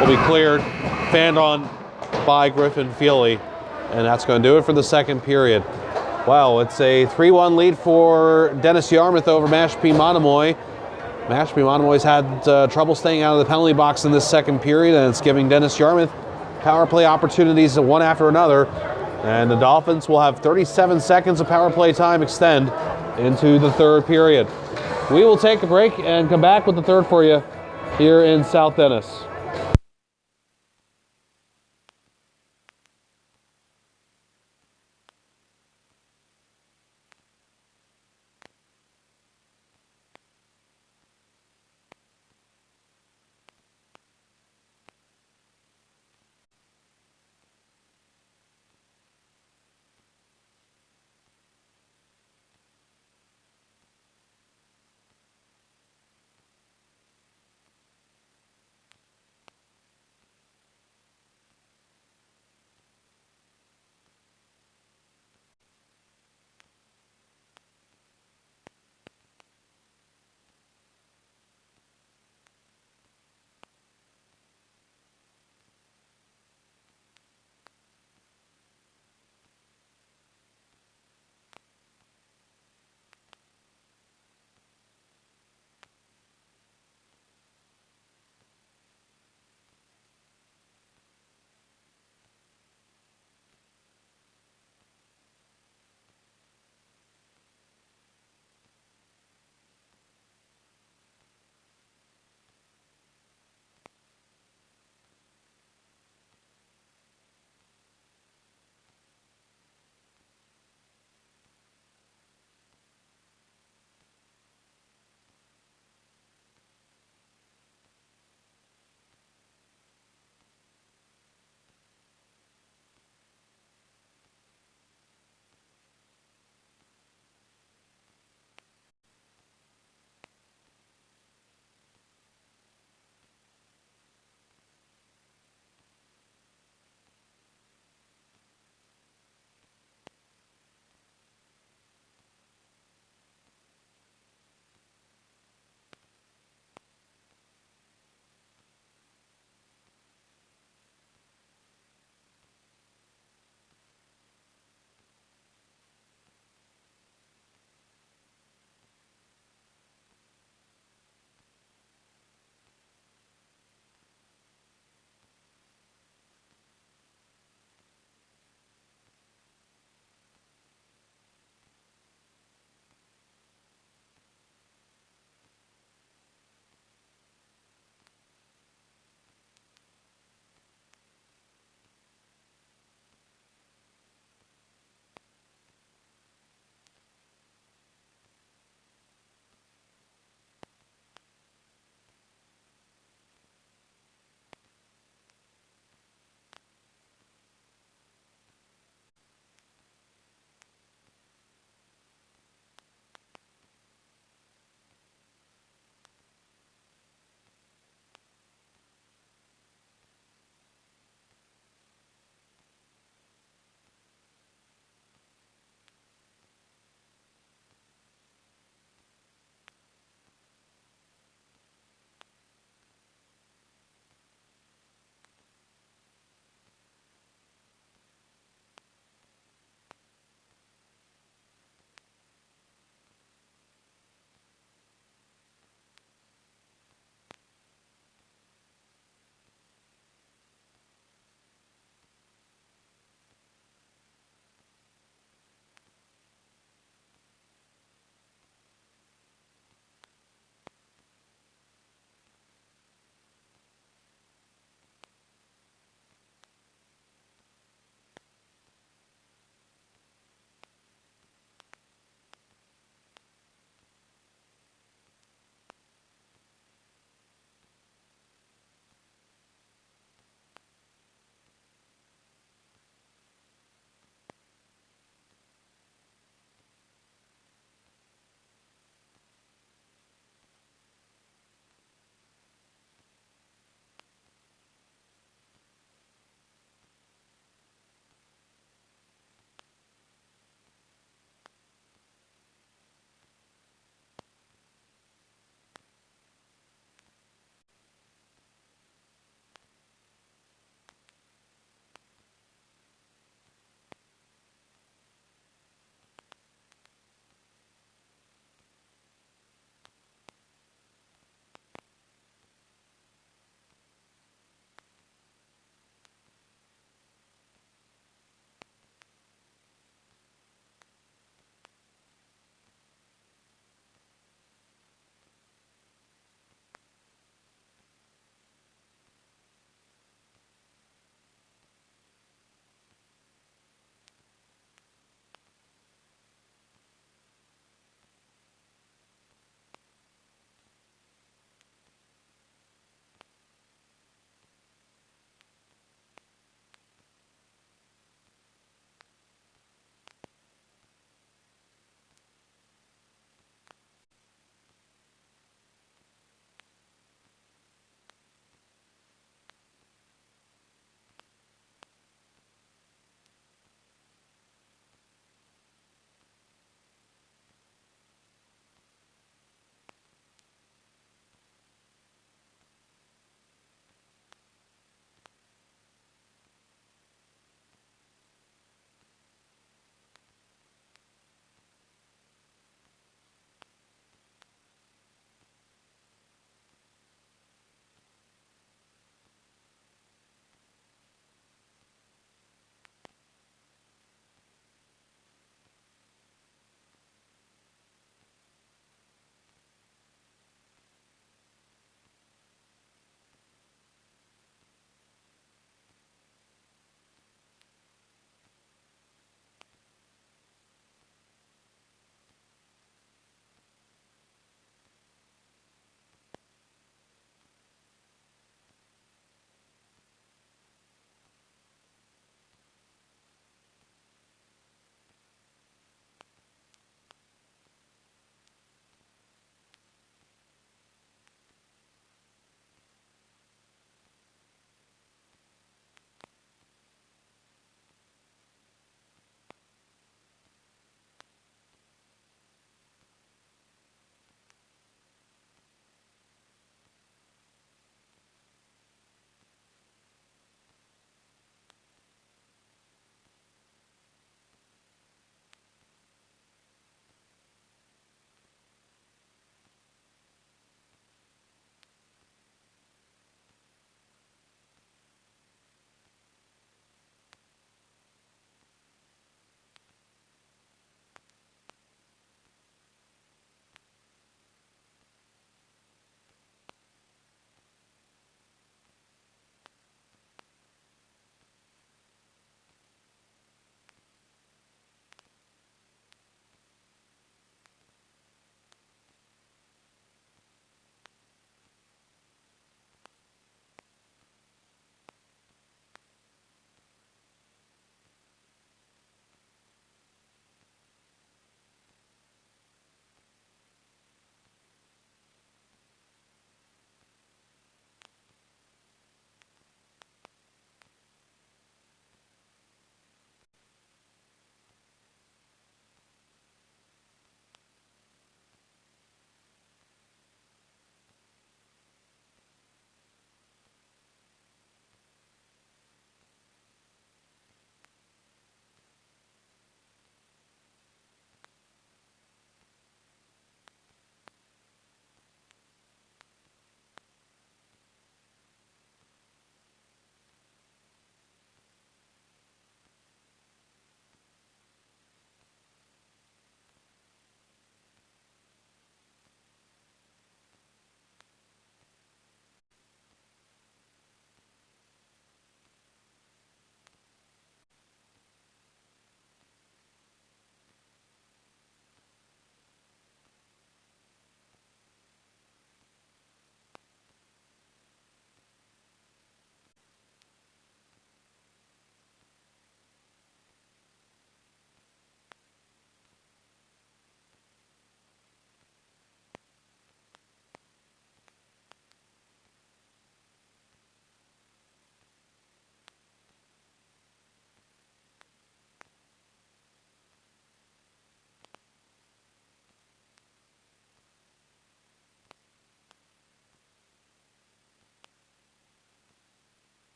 will be cleared. Fanned on by Griffin Feely. And that's going to do it for the second period. Wow, it's a 3-1 lead for Dennis-Yarmouth over Mashpee Monomoy. Mashpee Monomoy's had trouble staying out of the penalty box in this second period, and it's giving Dennis-Yarmouth power play opportunities one after another. And the Dolphins will have 37 seconds of power play time extend into the third period. We will take a break and come back with the third for you here in South Dennis.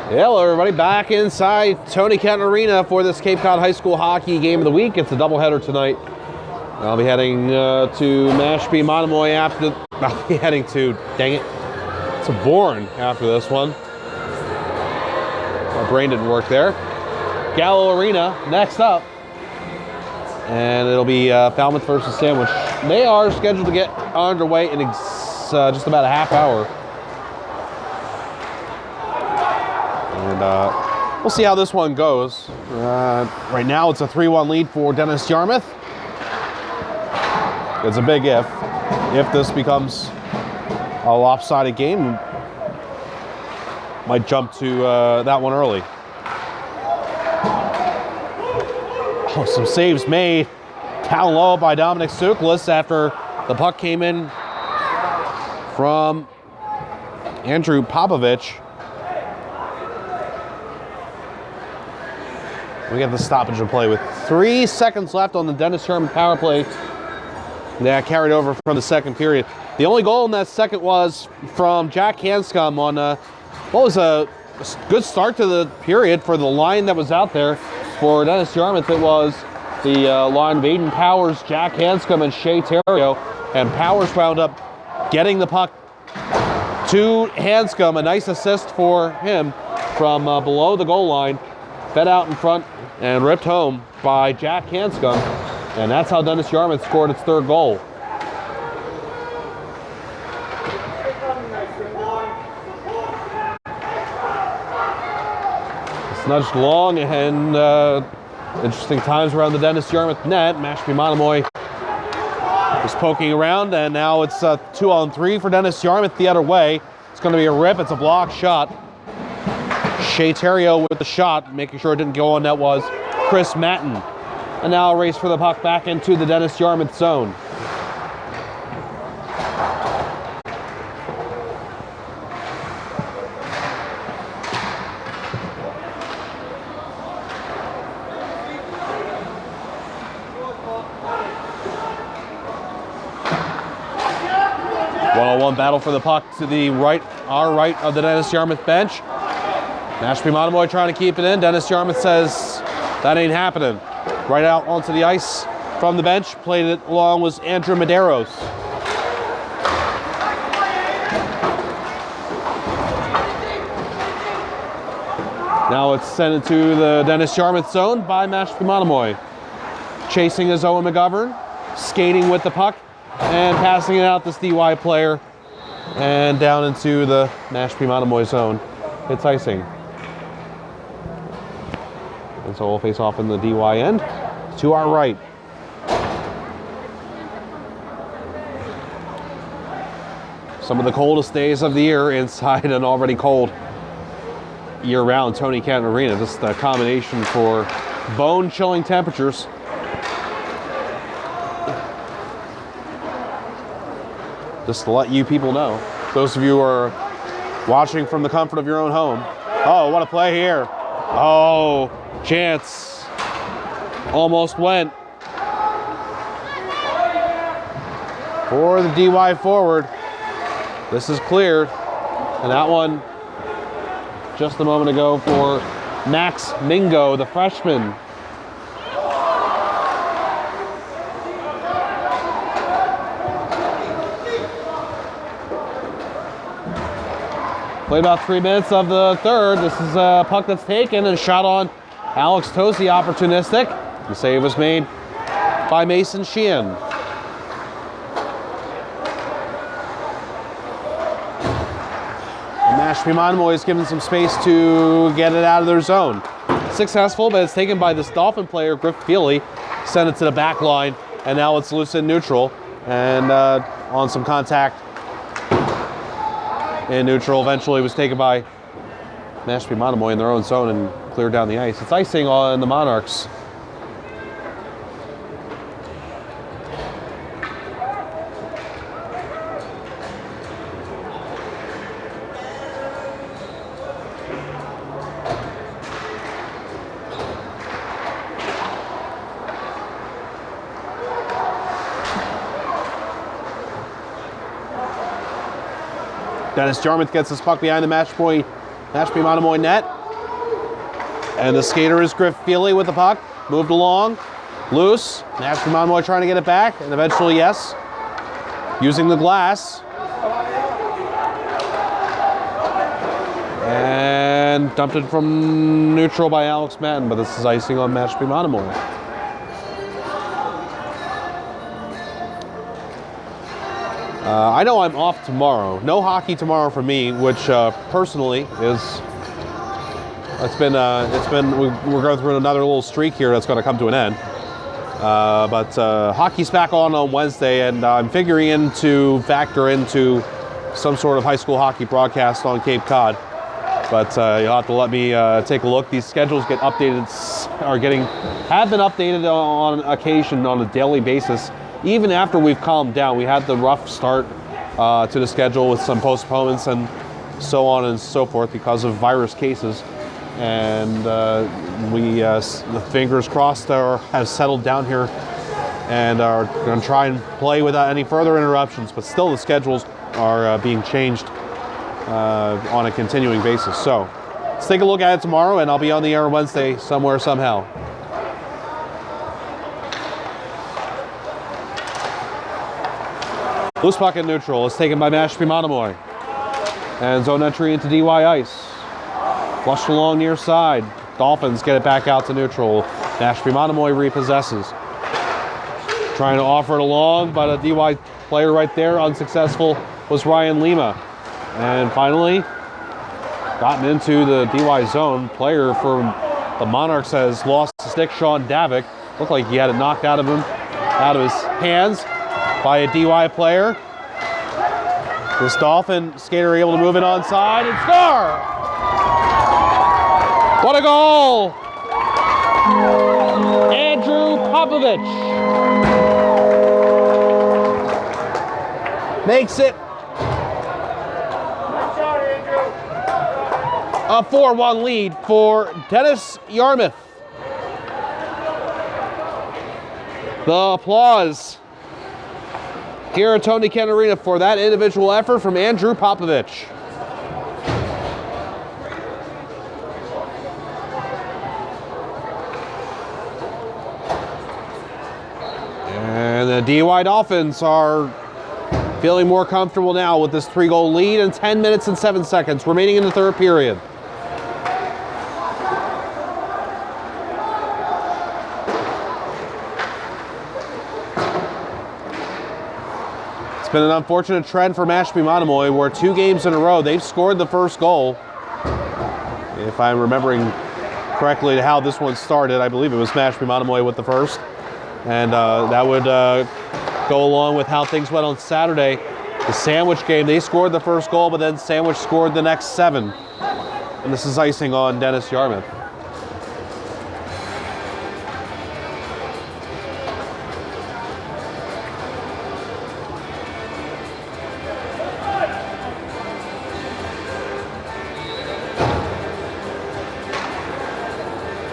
Hello everybody, back inside Tony Kent Arena for this Cape Cod High School Hockey Game of the Week. It's a doubleheader tonight. I'll be heading to Mashpee Monomoy after, I'll be heading to, dang it, to Bourne after this one. My brain didn't work there. Gallo Arena next up. And it'll be Falmouth versus Sandwich. They are scheduled to get underway in just about a half hour. And we'll see how this one goes. Right now it's a 3-1 lead for Dennis-Yarmouth. It's a big if. If this becomes a lopsided game, might jump to that one early. Oh, some saves made down low by Dominic Suklis after the puck came in from Andrew Popovich. We get the stoppage of play with 3 seconds left on the Dennis-Yarmouth power play. That carried over from the second period. The only goal in that second was from Jack Hanscom on what was a good start to the period for the line that was out there for Dennis-Yarmouth. It was the line of Aiden Powers, Jack Hanscom, and Shea Terrio. And Powers wound up getting the puck to Hanscom. A nice assist for him from below the goal line. Fed out in front and ripped home by Jack Hanscom. And that's how Dennis-Yarmouth scored its third goal. It's nudged long and interesting times around the Dennis-Yarmouth net. Mashpee Monomoy is poking around, and now it's 2-on-3 for Dennis-Yarmouth the other way. It's going to be a rip. It's a block shot. Shea Terrio with the shot, making sure it didn't go on net was Chris Matton. And now a race for the puck back into the Dennis-Yarmouth zone. One-on-one battle for the puck to the right, our right of the Dennis-Yarmouth bench. Mashpee Monomoy trying to keep it in. Dennis-Yarmouth says that ain't happening. Right out onto the ice from the bench. Played it along was Andrew Medeiros. Now it's sent into the Dennis-Yarmouth zone by Mashpee Monomoy. Chasing is Owen McGovern. Skating with the puck and passing it out this DY player and down into the Mashpee Monomoy zone. It's icing. And so we'll face off in the DY end to our right. Some of the coldest days of the year inside an already cold year-round Tony Kent Arena. Just a combination for bone-chilling temperatures. Just to let you people know. Those of you who are watching from the comfort of your own home. Oh, what a play here. Oh, chance. Almost went. For the DY forward. This is cleared. And that one just a moment ago for Max Mingo, the freshman. Played about 3 minutes of the third. This is a puck that's taken and shot on Alex Tosi, opportunistic. The save was made by Mason Sheehan. Mashpee Monomoy is given some space to get it out of their zone. Successful, but it's taken by this Dolphin player, Griff Feely. Sent it to the back line, and now it's loose in neutral. And on some contact in neutral, eventually was taken by Mashpee Monomoy in their own zone and cleared down the ice. It's icing on the Monarchs. Dennis-Yarmouth gets his puck behind the Mashpee Monomoy net. And the skater is Griff Feely with the puck. Moved along. Loose. Mashpee Monomoy trying to get it back. And eventually, yes. Using the glass. And dumped it from neutral by Alex Madden. But this is icing on Mashpee Monomoy. I know I'm off tomorrow. No hockey tomorrow for me, which personally is... we're going through another little streak here that's going to come to an end. But hockey's back on Wednesday, and I'm figuring to factor into some sort of high school hockey broadcast on Cape Cod. But you'll have to let me take a look. These schedules get updated, have been updated on occasion on a daily basis. Even after we've calmed down, we had the rough start to the schedule with some postponements and so on and so forth because of virus cases. And the fingers crossed, have settled down here and are going to try and play without any further interruptions. But still, the schedules are being changed on a continuing basis. So let's take a look at it tomorrow, and I'll be on the air Wednesday somewhere, somehow. Loose puck in neutral is taken by Mashpee Monomoy. And zone entry into DY ice. Flushed along near side. Dolphins get it back out to neutral. Mashpee Monomoy repossesses. Trying to offer it along, but a DY player right there, unsuccessful, was Ryan Lima. And finally, gotten into the DY zone. Player from the Monarchs has lost the stick, Sean Davick. Looked like he had it knocked out of his hands by a DY player. This Dolphin skater able to move it onside and score! What a goal! Andrew Popovich makes it a 4-1 lead for Dennis-Yarmouth. The applause here at Tony Kent Arena for that individual effort from Andrew Popovich. And the DY Dolphins are feeling more comfortable now with this 3-goal lead and 10 minutes and 7 seconds remaining in the third period. It's been an unfortunate trend for Mashpee Monomoy, where 2 games in a row they've scored the first goal. If I'm remembering correctly how this one started, I believe it was Mashpee Monomoy with the first. And that would go along with how things went on Saturday. The Sandwich game, they scored the first goal, but then Sandwich scored the next 7. And this is icing on Dennis-Yarmouth.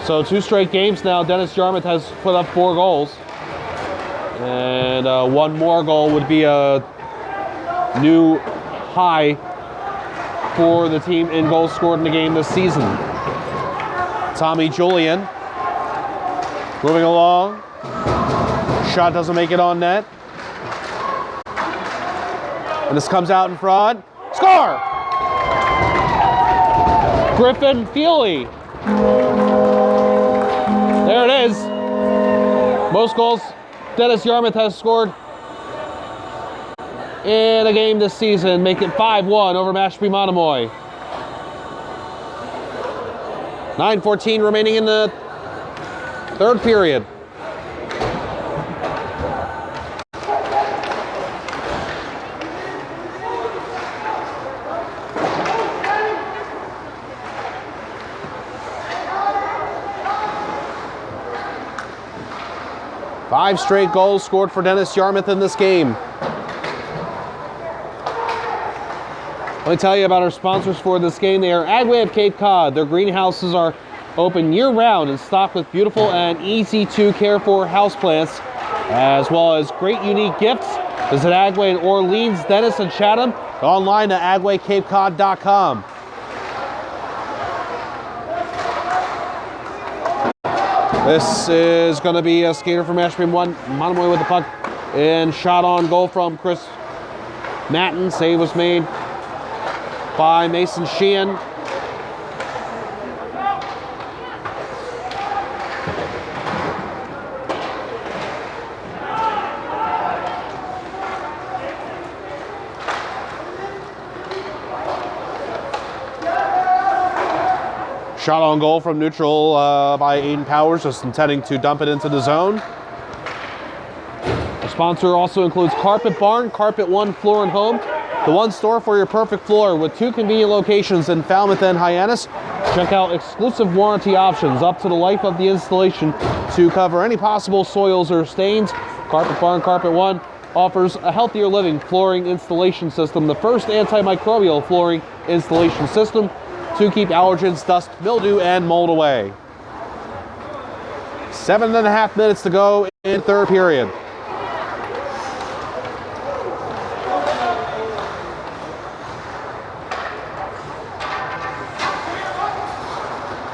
So 2 straight games now, Dennis-Yarmouth has put up 4 goals. And 1 more goal would be a new high for the team in goals scored in the game this season. Tommy Julian moving along. Shot doesn't make it on net. And this comes out in front. Score! Griffin Feely. There it is. Most goals Dennis-Yarmouth has scored in a game this season, make it 5-1 over Mashpee Monomoy. 9:14 remaining in the third period. Five straight goals scored for Dennis-Yarmouth in this game. Let me tell you about our sponsors for this game. They are Agway of Cape Cod. Their greenhouses are open year-round and stocked with beautiful and easy-to-care for houseplants, as well as great unique gifts. Visit Agway in Orleans, Dennis, and Chatham. Online at agwaycapecod.com. This is going to be a skater from Mashpee 1. Monomoy with the puck. And shot on goal from Chris Matten. Save was made by Mason Sheehan. Shot on goal from neutral by Aiden Powers, just intending to dump it into the zone. Our sponsor also includes Carpet Barn, Carpet One Floor and Home, the one store for your perfect floor with 2 convenient locations in Falmouth and Hyannis. Check out exclusive warranty options up to the life of the installation to cover any possible soils or stains. Carpet Barn, Carpet One offers a healthier living flooring installation system, the first antimicrobial flooring installation system to keep allergens, dust, mildew, and mold away. 7.5 minutes to go in third period.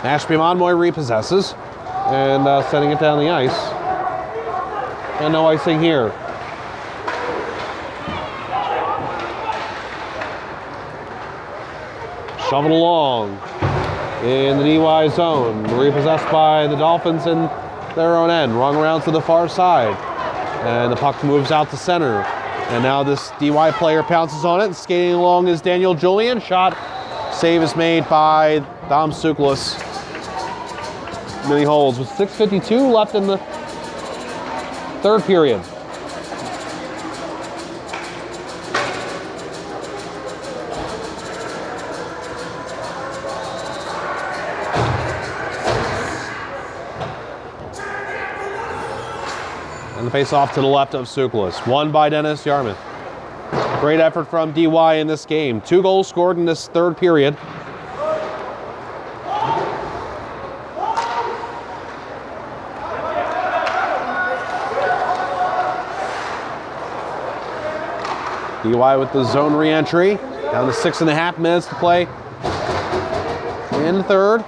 Mashpee Monomoy repossesses and sending it down the ice. And no icing here. Shoveled along in the DY zone. Repossessed by the Dolphins in their own end. Rung around to the far side. And the puck moves out to center. And now this DY player pounces on it. And skating along is Daniel Julian. Shot. Save is made by Dom Suklis. Many holds with 6:52 left in the third period. And the face-off to the left of Suklis. Won by Dennis-Yarmouth. Great effort from DY in this game. 2 goals scored in this third period. DY with the zone re-entry. Down to 6.5 minutes to play in the third.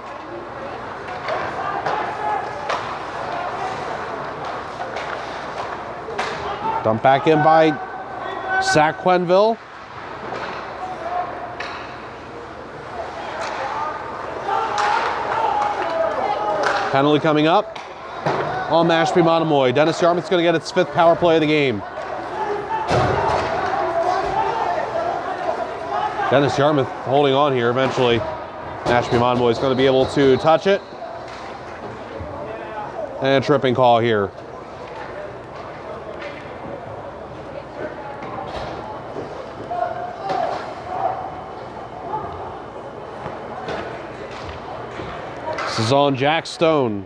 Dumped back in by Zach Quenville. Penalty coming up on Mashpee Monomoy. Dennis-Yarmouth's going to get its 5th power play of the game. Dennis-Yarmouth holding on here eventually. Mashpee Monomoy is going to be able to touch it. And a tripping call here. This is on Jack Stone.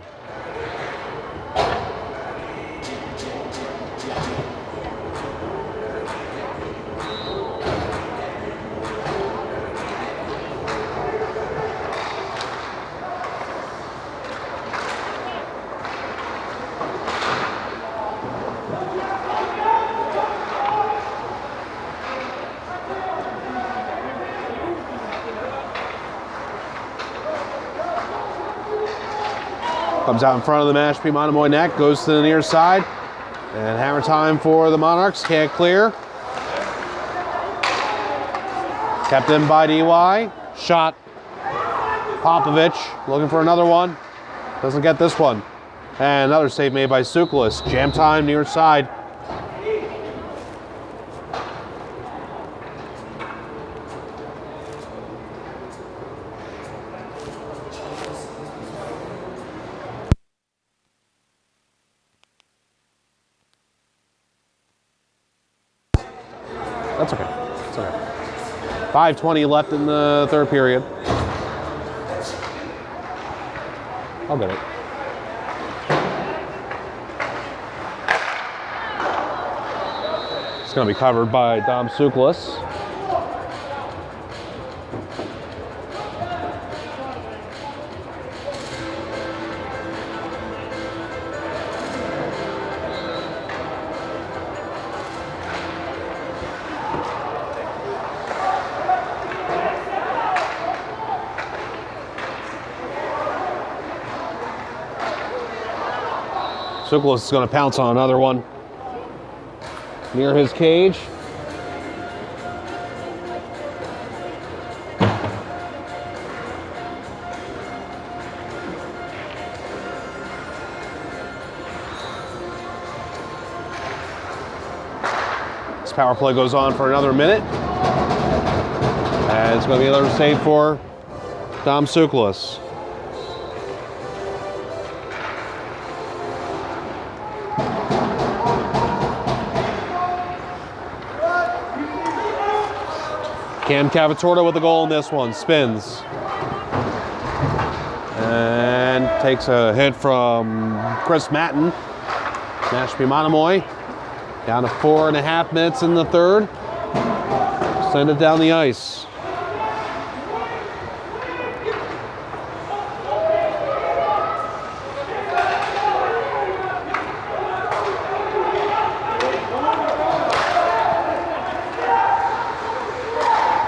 Comes out in front of the Mashpee Monomoy net, goes to the near side, and hammer time for the Monarchs. Can't clear. Kept in by DY. Shot. Popovich looking for another one. Doesn't get this one. And another save made by Suklis. Jam time near side. That's okay. That's okay. 5:20 left in the third period. I'll get it. It's going to be covered by Dom Suklis. Sukalis is going to pounce on another one near his cage. This power play goes on for another minute. And it's going to be another save for Dom Sukalis. Cam Cavatorta with the goal in this one. Spins. And takes a hit from Chris Matton. Mashpee Monomoy. Down to 4.5 minutes in the third. Send it down the ice.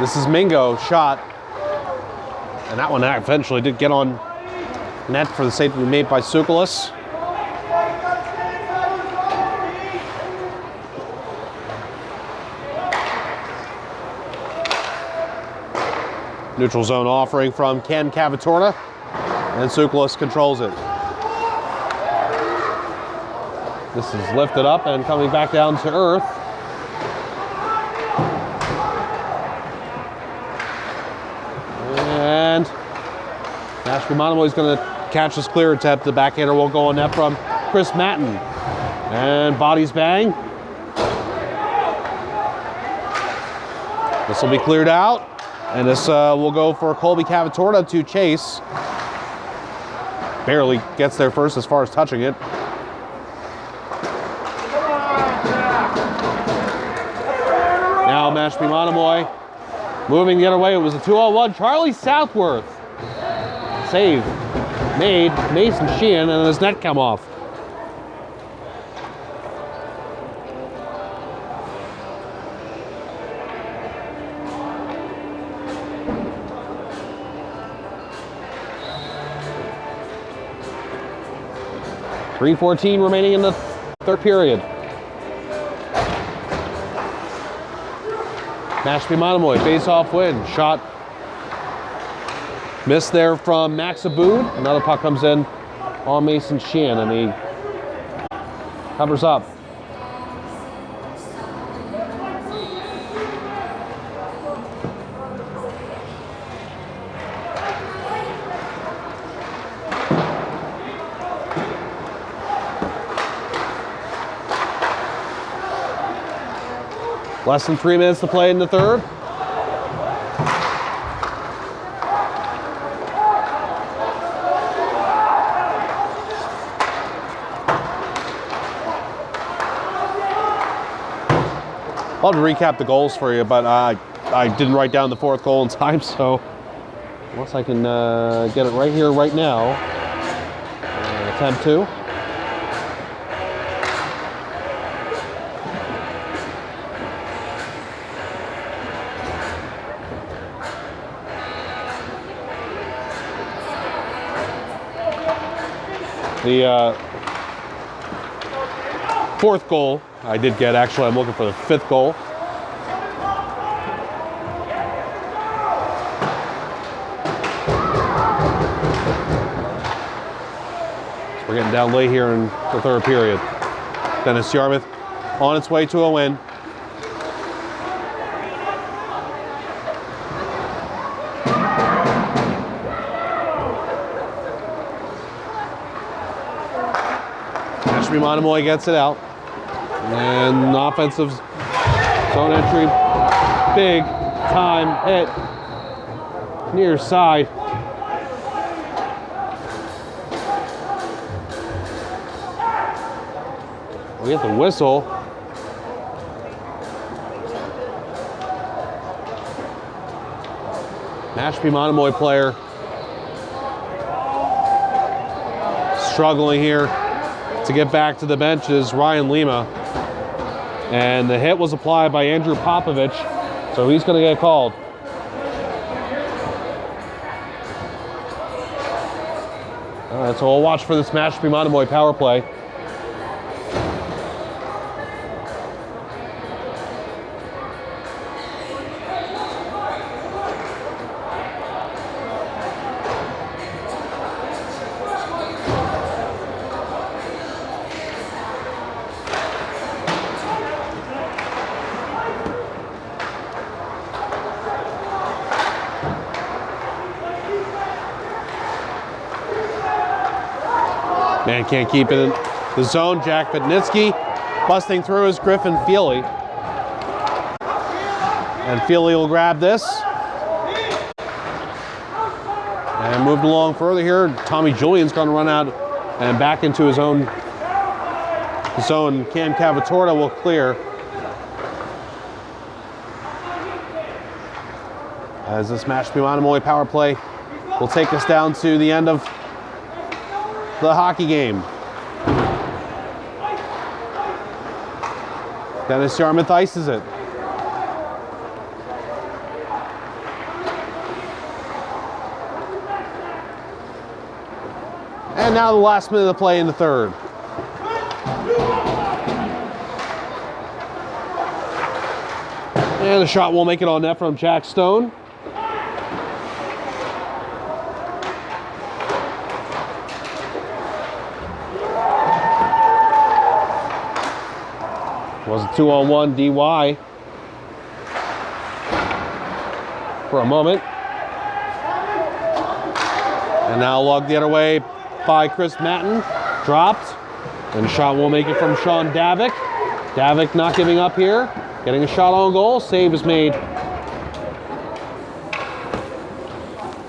This is Mingo, shot. And that one eventually did get on net for the save to be made by Sukalis. Neutral zone offering from Ken Cavatorta, and Sukalis controls it. This is lifted up and coming back down to earth. And Mashpee Monomoy is going to catch this clear attempt. The backhander will go on net from Chris Matton. And bodies bang. This will be cleared out. And this will go for Colby Cavatorta to chase. Barely gets there first as far as touching it. Now Mashpee Monomoy moving the other way. It was a 2-on-1. Charlie Southworth. Save made. Mason Sheehan, and his net come off. .3:14 remaining in the third period. Mashpee Monomoy, face-off win. Shot missed there from Max Abood. Another puck comes in on Mason Sheehan, and he covers up. Less than 3 minutes to play in the third. I'll recap the goals for you, but I didn't write down the fourth goal in time, so unless I can get it right here, right now. Attempt two. The fourth goal I did get. Actually, I'm looking for the fifth goal. So we're getting down late here in the third period. Dennis-Yarmouth on its way to a win. Mashpee Monomoy gets it out. And offensive zone entry, big time hit near side. We get the whistle. Mashpee Monomoy player struggling here to get back to the benches, Ryan Lima. And the hit was applied by Andrew Popovich, so he's going to get called. All right, so we'll watch for this Mashpee Monomoy power play. Man can't keep it in the zone. Jack Petnitsky busting through is Griffin Feely. And Feely will grab this. And moved along further here. Tommy Julian's going to run out and back into his own zone. Cam Cavatorta will clear. As this Mashpee Monomoy power play will take us down to the end of the hockey game. Dennis-Yarmouth ices it. And now the last minute of play in the third. And the shot will make it on net from Jack Stone. Was a 2-on-1 DY for a moment. And now lugged the other way by Chris Matten. Dropped. And the shot will make it from Sean Davik. Davik not giving up here. Getting a shot on goal. Save is made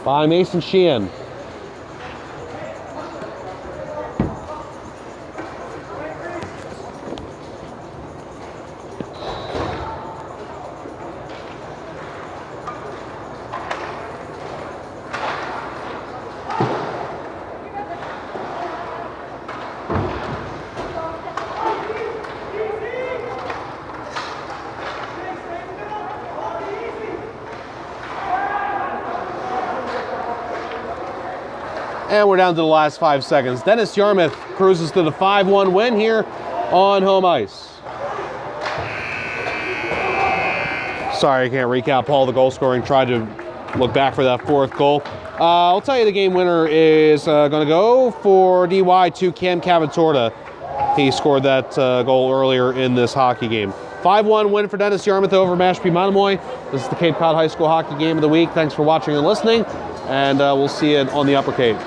by Mason Sheehan. And we're down to the last 5 seconds. Dennis-Yarmouth cruises to the 5-1 win here on home ice. Sorry, I can't recap all the goal scoring. Tried to look back for that fourth goal. I'll tell you the game winner is going to go for DY to Cam Cavatorta. He scored that goal earlier in this hockey game. 5-1 win for Dennis-Yarmouth over Mashpee Monomoy. This is the Cape Cod High School Hockey Game of the Week. Thanks for watching and listening, and we'll see you on the Upper Cape.